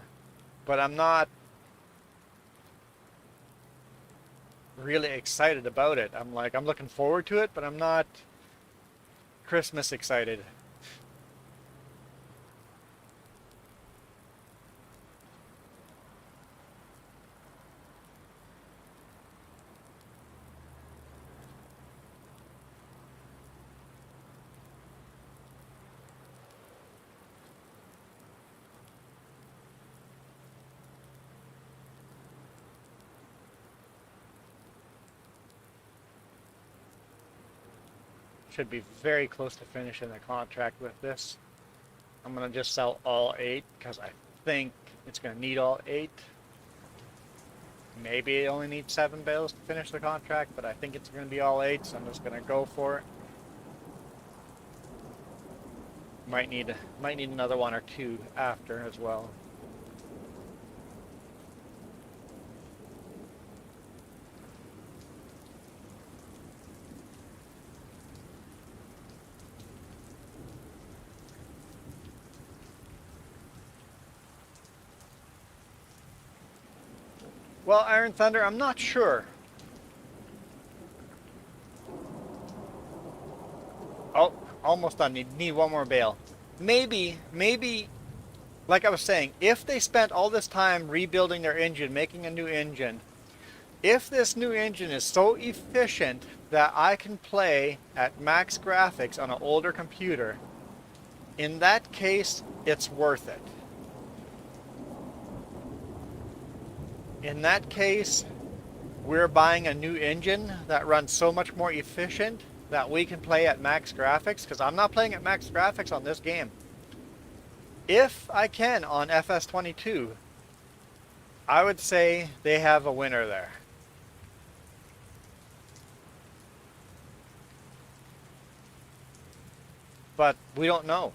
but I'm not really excited about it. I'm looking forward to it, but I'm not Christmas excited. Should be very close to finishing the contract with this. I'm going to just sell all 8 because I think it's going to need all 8. Maybe it only needs 7 bales to finish the contract, but I think it's going to be all 8, so I'm just going to go for it. Might need another 1 or 2 after as well. Well, Iron Thunder, I'm not sure. Oh, almost done. Need one more bale. Maybe, like I was saying, if they spent all this time rebuilding their engine, making a new engine, if this new engine is so efficient that I can play at max graphics on an older computer, in that case, it's worth it. In that case, we're buying a new engine that runs so much more efficient that we can play at max graphics, because I'm not playing at max graphics on this game. If I can on FS22, I would say they have a winner there. But we don't know.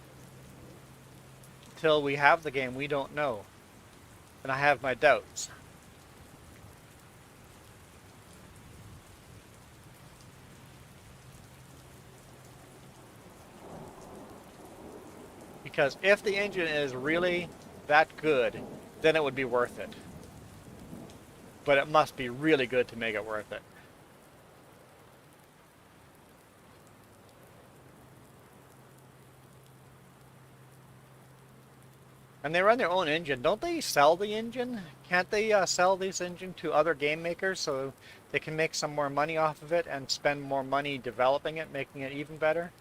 Till we have the game, we don't know. And I have my doubts. Because if the engine is really that good, then it would be worth it. But it must be really good to make it worth it. And they run their own engine. Don't they sell the engine? Can't they sell this engine to other game makers so they can make some more money off of it and spend more money developing it, making it even better?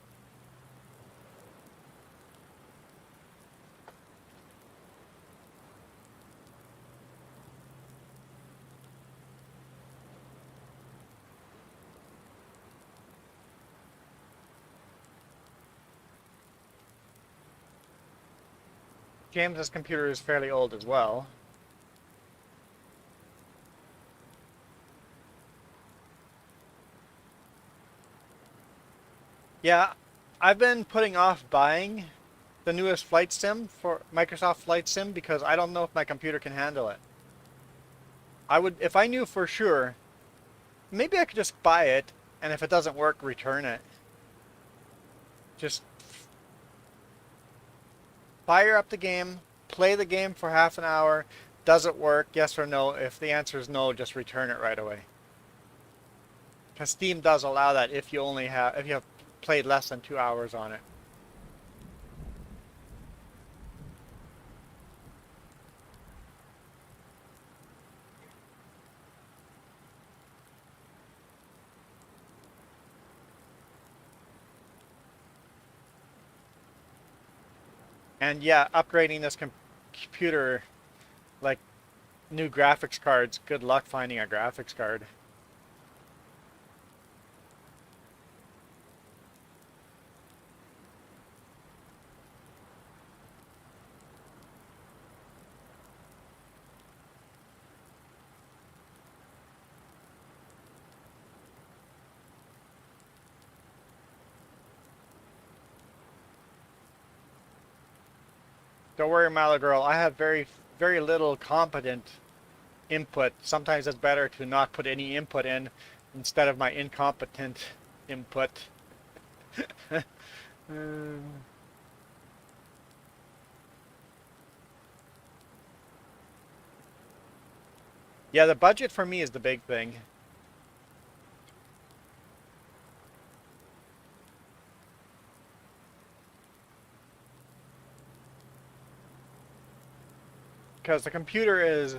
James's computer is fairly old as well. Yeah, I've been putting off buying the newest flight sim for Microsoft Flight Sim because I don't know if my computer can handle it. I would, if I knew for sure, maybe I could just buy it, and if it doesn't work, return it. Just fire up the game, play the game for half an hour. Does it work? Yes or no? If the answer is no, just return it right away. Because Steam does allow that if you have played less than 2 hours on it. And yeah, upgrading this computer, like new graphics cards, good luck finding a graphics card. Don't worry, Milo girl, I have very little competent input. Sometimes it's better to not put any input in instead of my incompetent input. Yeah, the budget for me is the big thing. Because the computer is,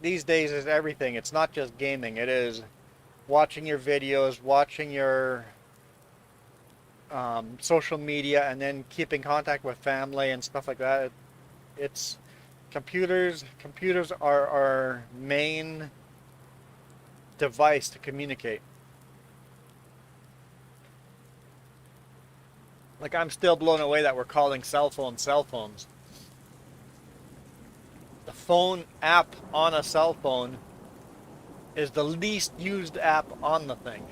these days, is everything. It's not just gaming. It is watching your videos, watching your social media, and then keeping contact with family and stuff like that. It's computers. Computers are our main device to communicate. Like, I'm still blown away that we're calling cell phones cell phones. The phone app on a cell phone is the least used app on the thing.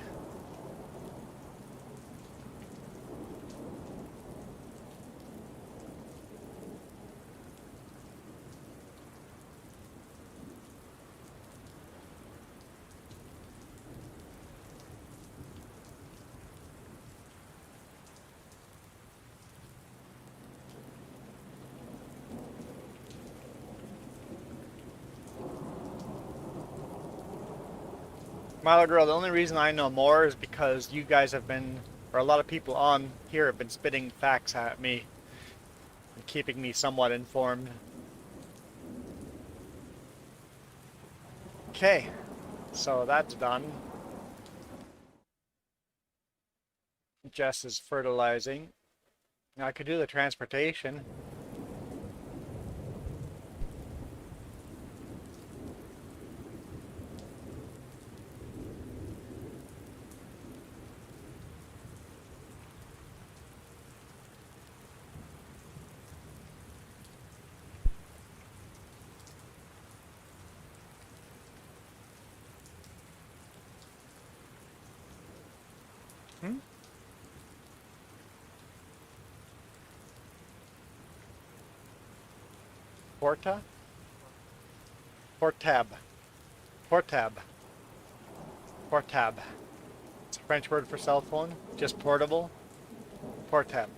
Milo Girl, the only reason I know more is because you guys have been, or a lot of people on here have been spitting facts at me and keeping me somewhat informed. Okay, so that's done. Jess is fertilizing. Now I could do the transportation. Hmm? Porta? Portab. Portab. Portab. It's a French word for cell phone. Just portable. Portab.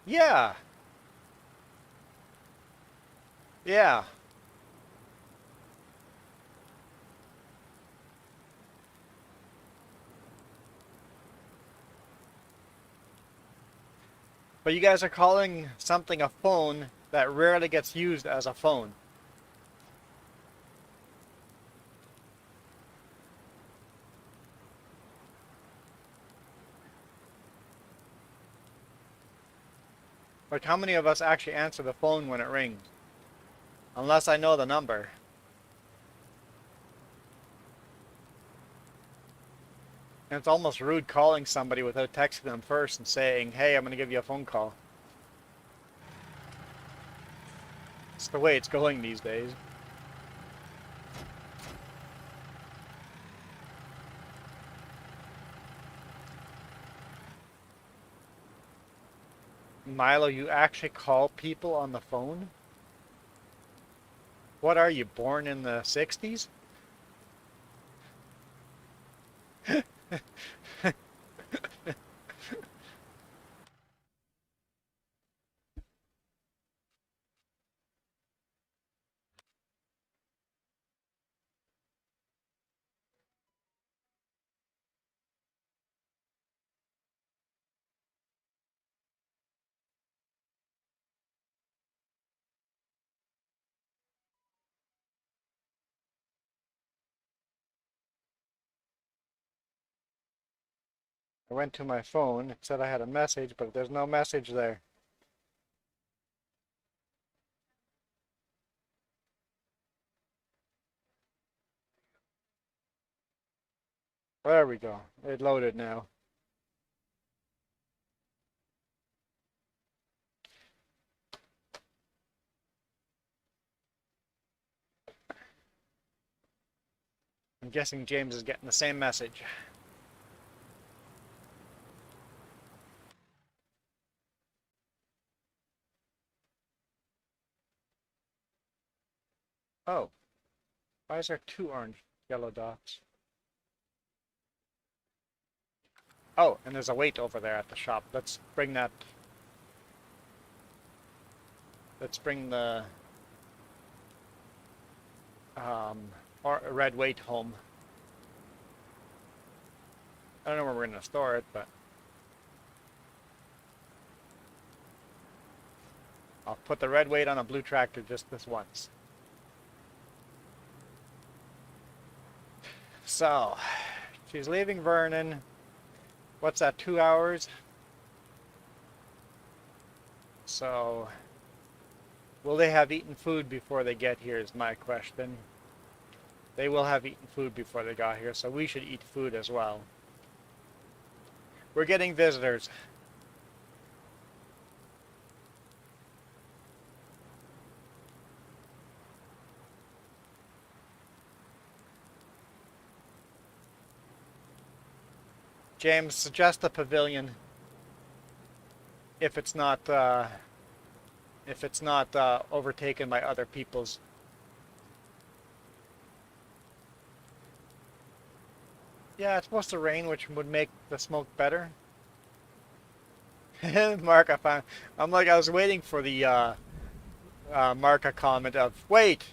Yeah. Yeah. But you guys are calling something a phone that rarely gets used as a phone. Like, how many of us actually answer the phone when it rings? Unless I know the number. And it's almost rude calling somebody without texting them first and saying, hey, I'm going to give you a phone call. It's the way it's going these days. Milo, you actually call people on the phone? What are you, born in the 60s? I went to my phone. It said I had a message, but there's no message there. There we go. It loaded now. I'm guessing James is getting the same message. Oh, why is there two orange yellow dots? Oh, and there's a weight over there at the shop. Let's bring that. Let's bring the or red weight home. I don't know where we're gonna store it, but I'll put the red weight on a blue tractor just this once. So, she's leaving Vernon. What's that, 2 hours? So, will they have eaten food before they get here is my question. They will have eaten food before they got here, so we should eat food as well. We're getting visitors. James, suggest a pavilion if it's not overtaken by other people's. Yeah, it's supposed to rain, which would make the smoke better. Mark, I'm like, I was waiting for the Mark a comment of, wait,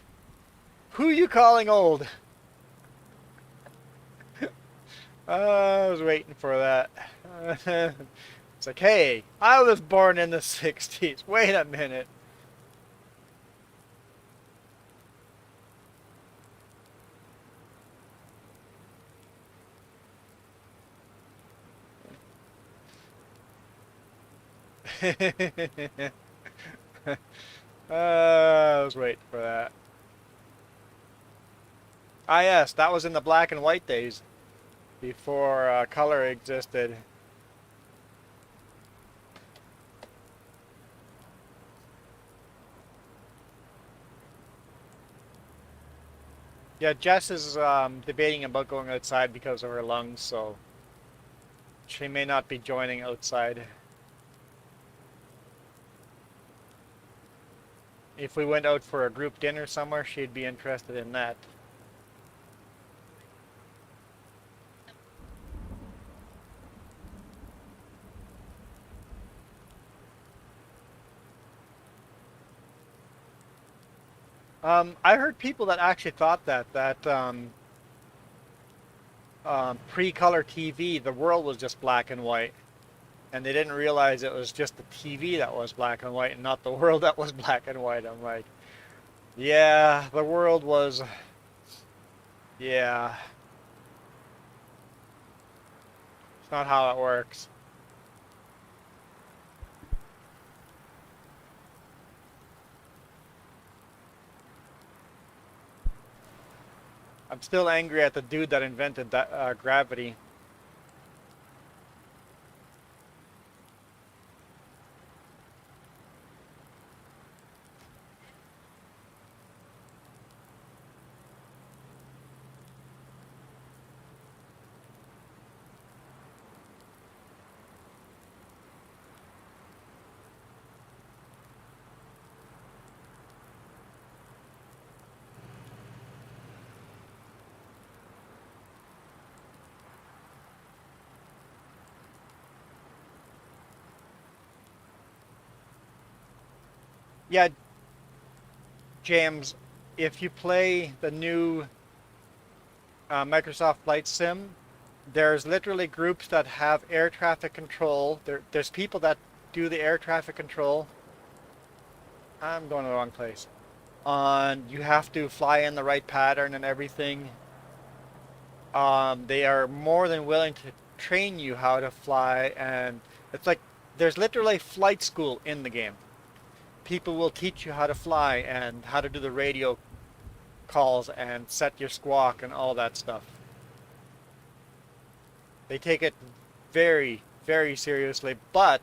who you calling old? I was waiting for that. It's like, hey, I was born in the 60s. Wait a minute. I was waiting for that. Ah, yes, that was in the black and white days before color existed. Yeah, Jess is debating about going outside because of her lungs, so she may not be joining outside. If we went out for a group dinner somewhere, she'd be interested in that. I heard people that actually thought that pre-color TV, the world was just black and white, and they didn't realize it was just the TV that was black and white and not the world that was black and white. I'm like, yeah, the world was, yeah, it's not how it works. I'm still angry at the dude that invented that gravity. Yeah, James, if you play the new Microsoft Flight Sim, there's literally groups that have air traffic control. There's people that do the air traffic control. I'm going to the wrong place. On you have to fly in the right pattern and everything. They are more than willing to train you how to fly, and it's like there's literally flight school in the game. People will teach you how to fly and how to do the radio calls and set your squawk and all that stuff. They take it very, very seriously, but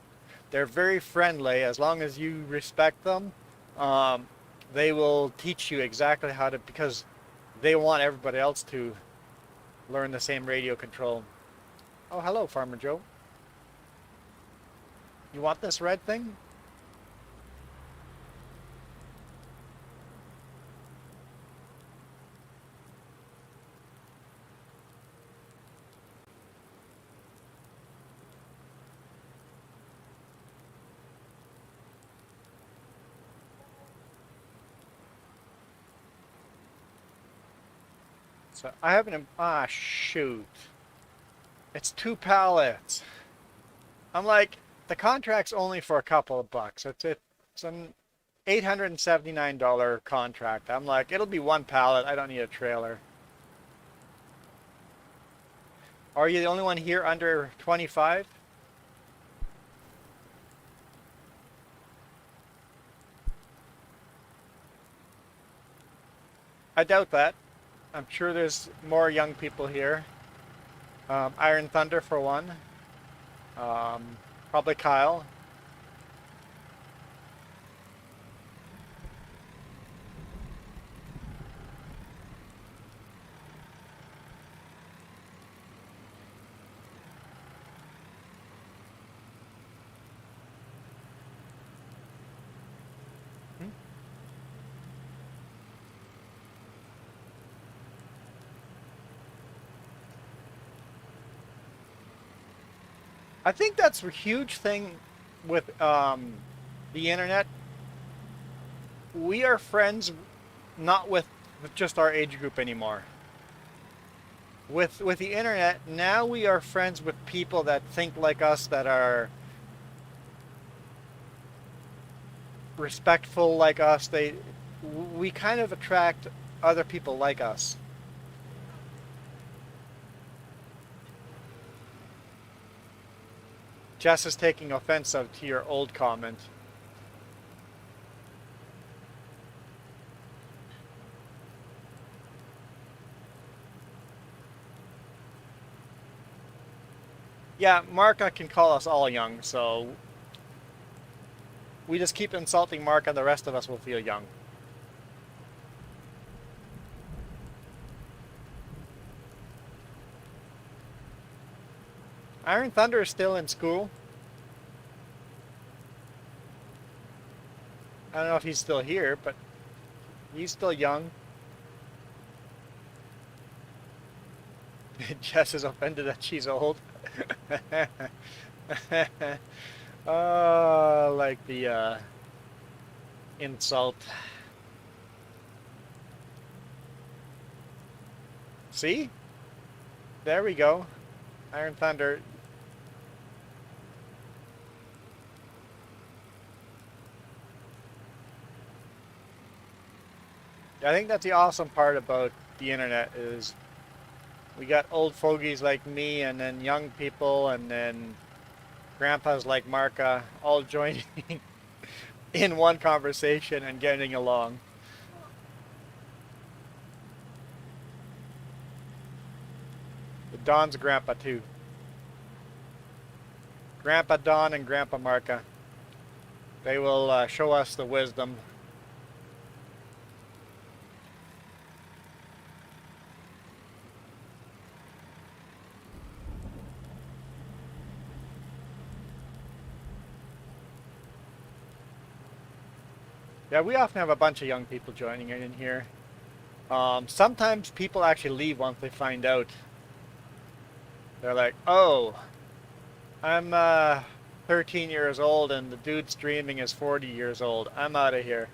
they're very friendly. As long as you respect them, um, they will teach you exactly how to, because they want everybody else to learn the same radio control. Oh, hello, Farmer Joe. You want this red thing? So I haven't, ah, shoot. It's 2 pallets. I'm like, the contract's only for a couple of bucks. It's an $879 contract. I'm like, it'll be 1 pallet. I don't need a trailer. Are you the only one here under 25? I doubt that. I'm sure there's more young people here. Iron Thunder for one. Probably Kyle. Hmm? I think that's a huge thing with the internet, we are friends not with just our age group anymore. With the internet, now we are friends with people that think like us, that are respectful like us. We kind of attract other people like us. Jess is taking offensive to your old comment. Yeah, Marka can call us all young, so we just keep insulting Marka, the rest of us will feel young. Iron Thunder is still in school. I don't know if he's still here, but he's still young. Jess is offended that she's old. Oh, like the insult. See? There we go. Iron Thunder. I think that's the awesome part about the internet is we got old fogies like me, and then young people, and then grandpas like Marka all joining in one conversation and getting along. Don's grandpa too. Grandpa Don and Grandpa Marka. They will show us the wisdom. Yeah, we often have a bunch of young people joining in here. Sometimes people actually leave once they find out. They're like, oh, I'm 13 years old and the dude streaming is 40 years old. I'm out of here.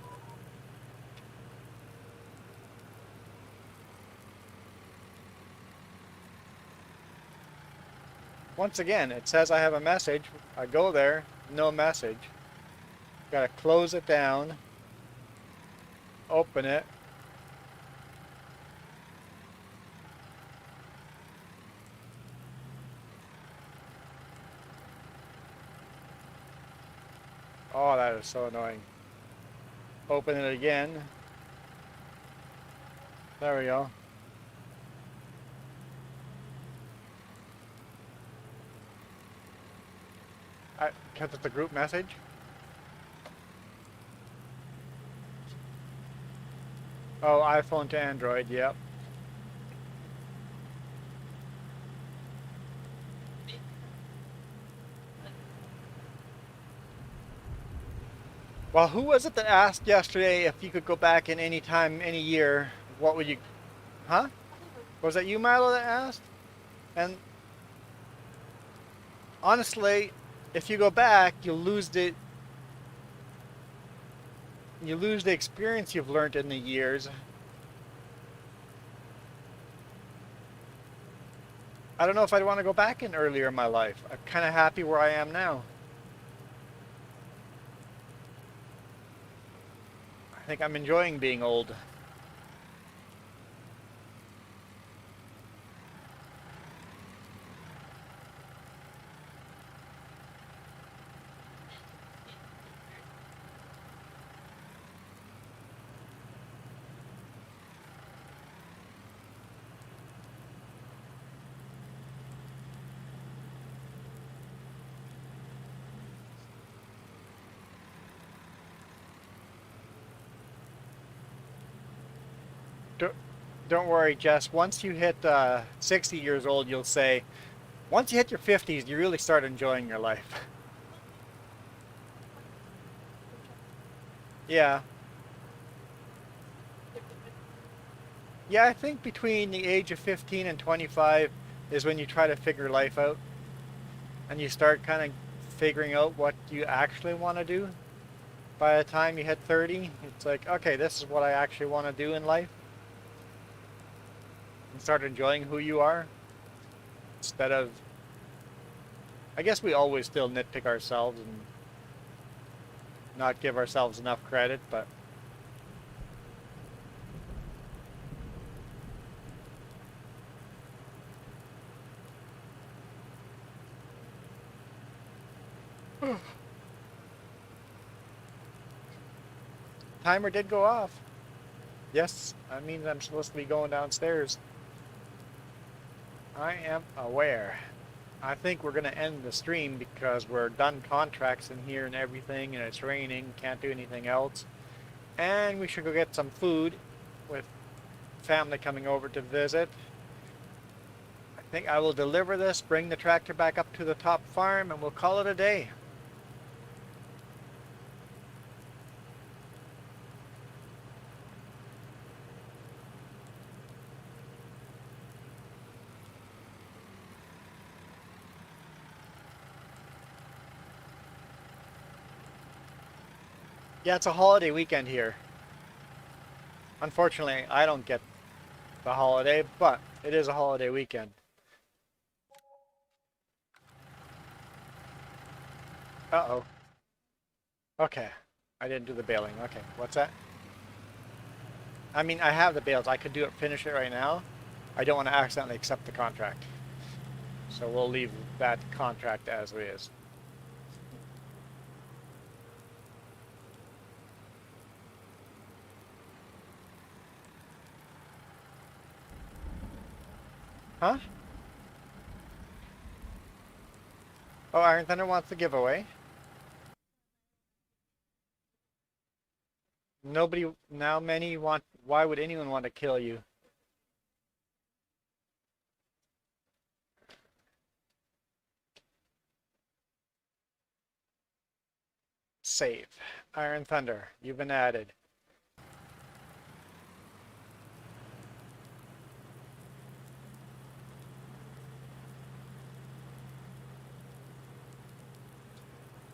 Once again, it says I have a message. I go there, no message. Gotta close it down, open it. Oh, that is so annoying. Open it again. There we go. Because it's a group message. Oh, iPhone to Android, yep. Well, who was it that asked yesterday if you could go back in any time, any year, what would you... Huh? Was that you, Milo, that asked? And honestly, if you go back, you lose the experience you've learned in the years. I don't know if I'd want to go back in earlier in my life. I'm kind of happy where I am now. I think I'm enjoying being old. Don't worry, Jess. Once you hit 60 years old, you'll say, once you hit your 50s, you really start enjoying your life. Yeah. Yeah, I think between the age of 15 and 25 is when you try to figure life out. And you start kind of figuring out what you actually want to do by the time you hit 30. It's like, okay, this is what I actually want to do in life. And start enjoying who you are. Instead of, I guess we always still nitpick ourselves and not give ourselves enough credit, but timer did go off. Yes, that means I'm supposed to be going downstairs. I am aware. I think we're going to end the stream because we're done contracts in here and everything, and it's raining, can't do anything else. And we should go get some food with family coming over to visit. I think I will deliver this, bring the tractor back up to the top farm, and we'll call it a day. Yeah, it's a holiday weekend here. Unfortunately, I don't get the holiday, but it is a holiday weekend. Uh-oh. Okay. I didn't do the baling. Okay, what's that? I mean, I have the bales. I could do it, finish it right now. I don't want to accidentally accept the contract. So we'll leave that contract as it is. Huh? Oh, Iron Thunder wants the giveaway. Nobody, now many want, why would anyone want to kill you? Save. Iron Thunder, you've been added.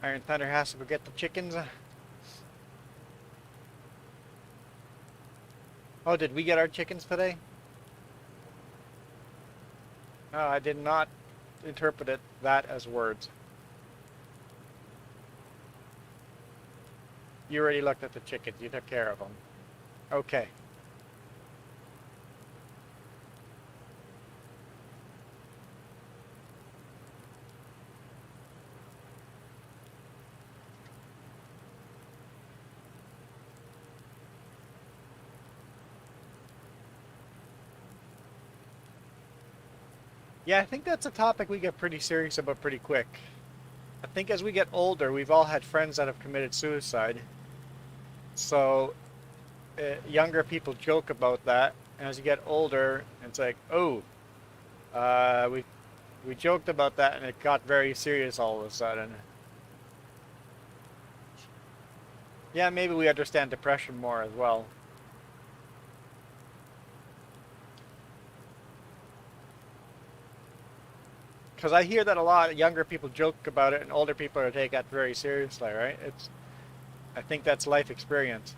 Iron Thunder has to go get the chickens. Oh, did we get our chickens today? No, I did not interpret that as words. You already looked at the chickens. You took care of them. Okay. Yeah, I think that's a topic we get pretty serious about pretty quick. I think as we get older, we've all had friends that have committed suicide. So younger people joke about that. And as you get older, it's like, oh, we joked about that and it got very serious all of a sudden. Yeah, maybe we understand depression more as well. Because I hear that a lot. Younger people joke about it, and older people take that very seriously, right? I think that's life experience.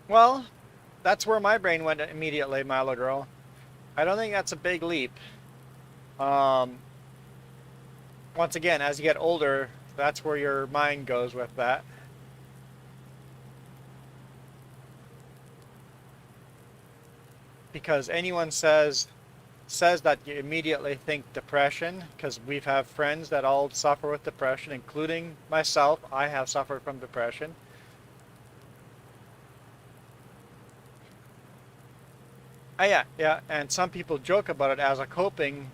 Well, that's where my brain went immediately, Milo Girl. I don't think that's a big leap. Um, Once again, as you get older, that's where your mind goes with that. Because anyone says that, you immediately think depression, because we have friends that all suffer with depression, including myself. I have suffered from depression. Yeah, and some people joke about it as a coping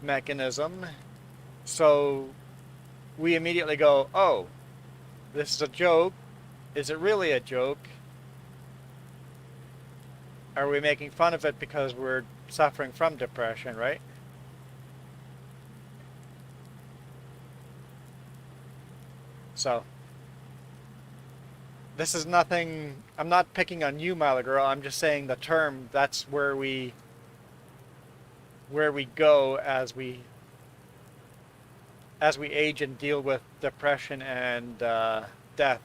mechanism. So we immediately go, oh, this is a joke. Is it really a joke? Are we making fun of it because we're suffering from depression, right? So this is nothing. I'm not picking on you, Mila girl. I'm just saying the term. That's where we go as we age and deal with depression and death.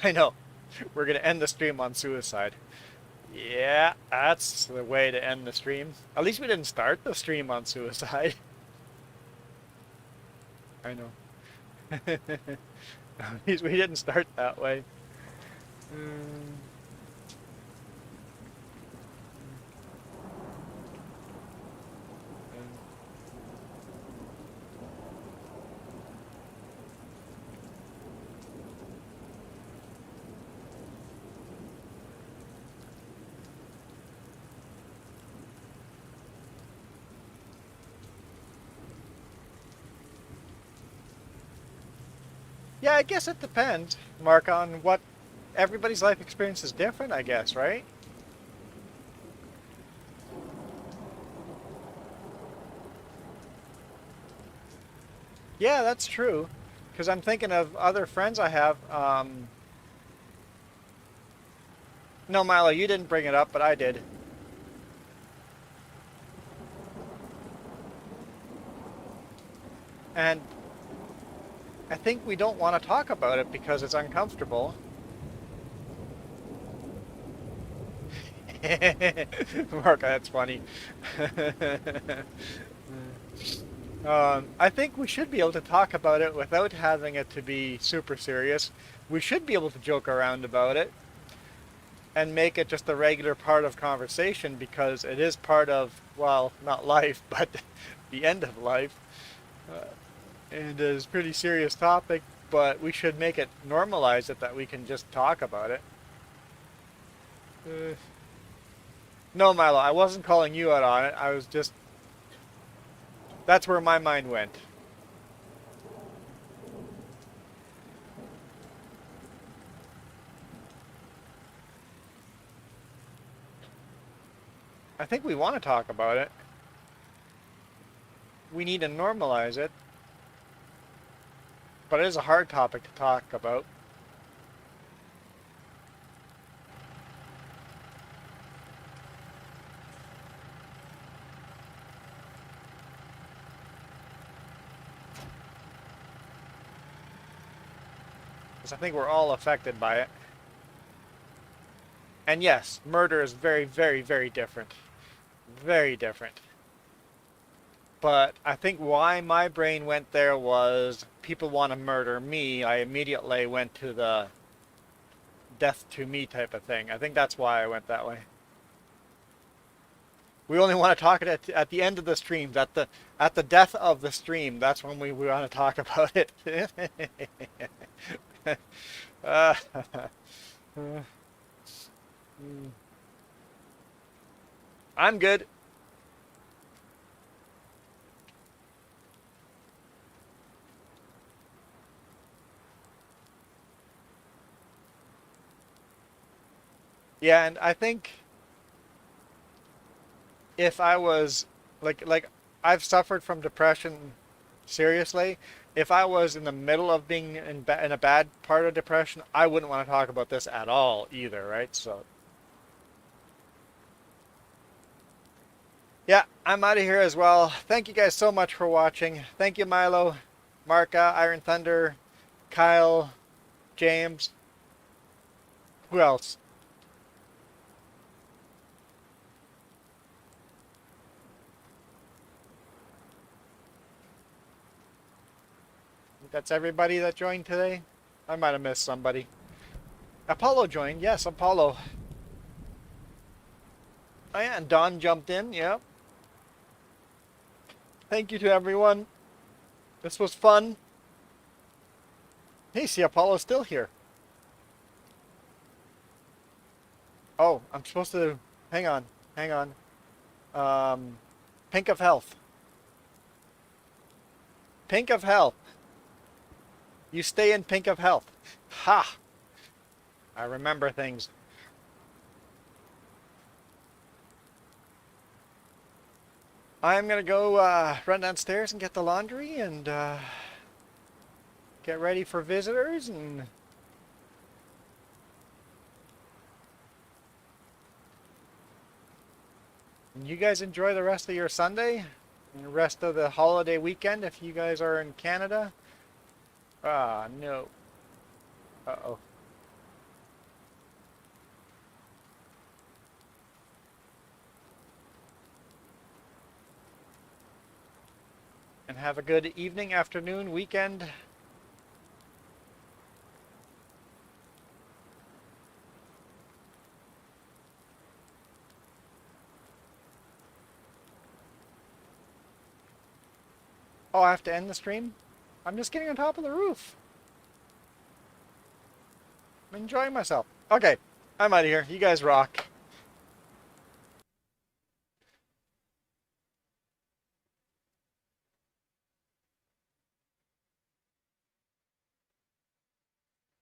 I know. We're gonna end the stream on suicide. Yeah, that's the way to end the stream. At least we didn't start the stream on suicide. I know. At least we didn't start that way. Mm. Yeah, I guess it depends, Mark, on what everybody's life experience is different, I guess, right? Yeah, that's true. Because I'm thinking of other friends I have. No, Milo, you didn't bring it up, but I did. And I think we don't want to talk about it because it's uncomfortable. Mark, that's funny. I think we should be able to talk about it without having it to be super serious. We should be able to joke around about it and make it just a regular part of conversation because it is part of, well, not life, but the end of life. Uh, and it is a pretty serious topic, but we should make it normalize it that we can just talk about it. Uh, no, Milo, I wasn't calling you out on it. I was just, that's where my mind went. I think we want to talk about it. We need to normalize it. But it is a hard topic to talk about. Because I think we're all affected by it. And yes, murder is very, very, very different. Very different. But I think why my brain went there was people want to murder me. I immediately went to the death to me type of thing. I think that's why I went that way. We only want to talk at the end of the stream, at the death of the stream. That's when we want to talk about it. uh, I'm good. Yeah, and I think if I was like I've suffered from depression seriously. If I was in the middle of being in a bad part of depression, I wouldn't want to talk about this at all either, right? So yeah, I'm out of here as well. Thank you guys so much for watching. Thank you, Milo, Marka, Iron Thunder, Kyle, James. Who else? That's everybody that joined today. I might have missed somebody. Apollo joined. Yes, Apollo. Oh yeah, and Don jumped in. Yep. Thank you to everyone. This was fun. Hey, see, Apollo's still here. Oh, I'm supposed to... Hang on. Hang on. Pink of Health. Pink of Health. You stay in Pink of Health. Ha! I remember things. I'm gonna go run downstairs and get the laundry and get ready for visitors and you guys enjoy the rest of your Sunday and the rest of the holiday weekend if you guys are in Canada. Ah, no. Uh-oh. And have a good evening, afternoon, weekend. Oh, I have to end the stream? I'm just getting on top of the roof. I'm enjoying myself. Okay, I'm out of here. You guys rock.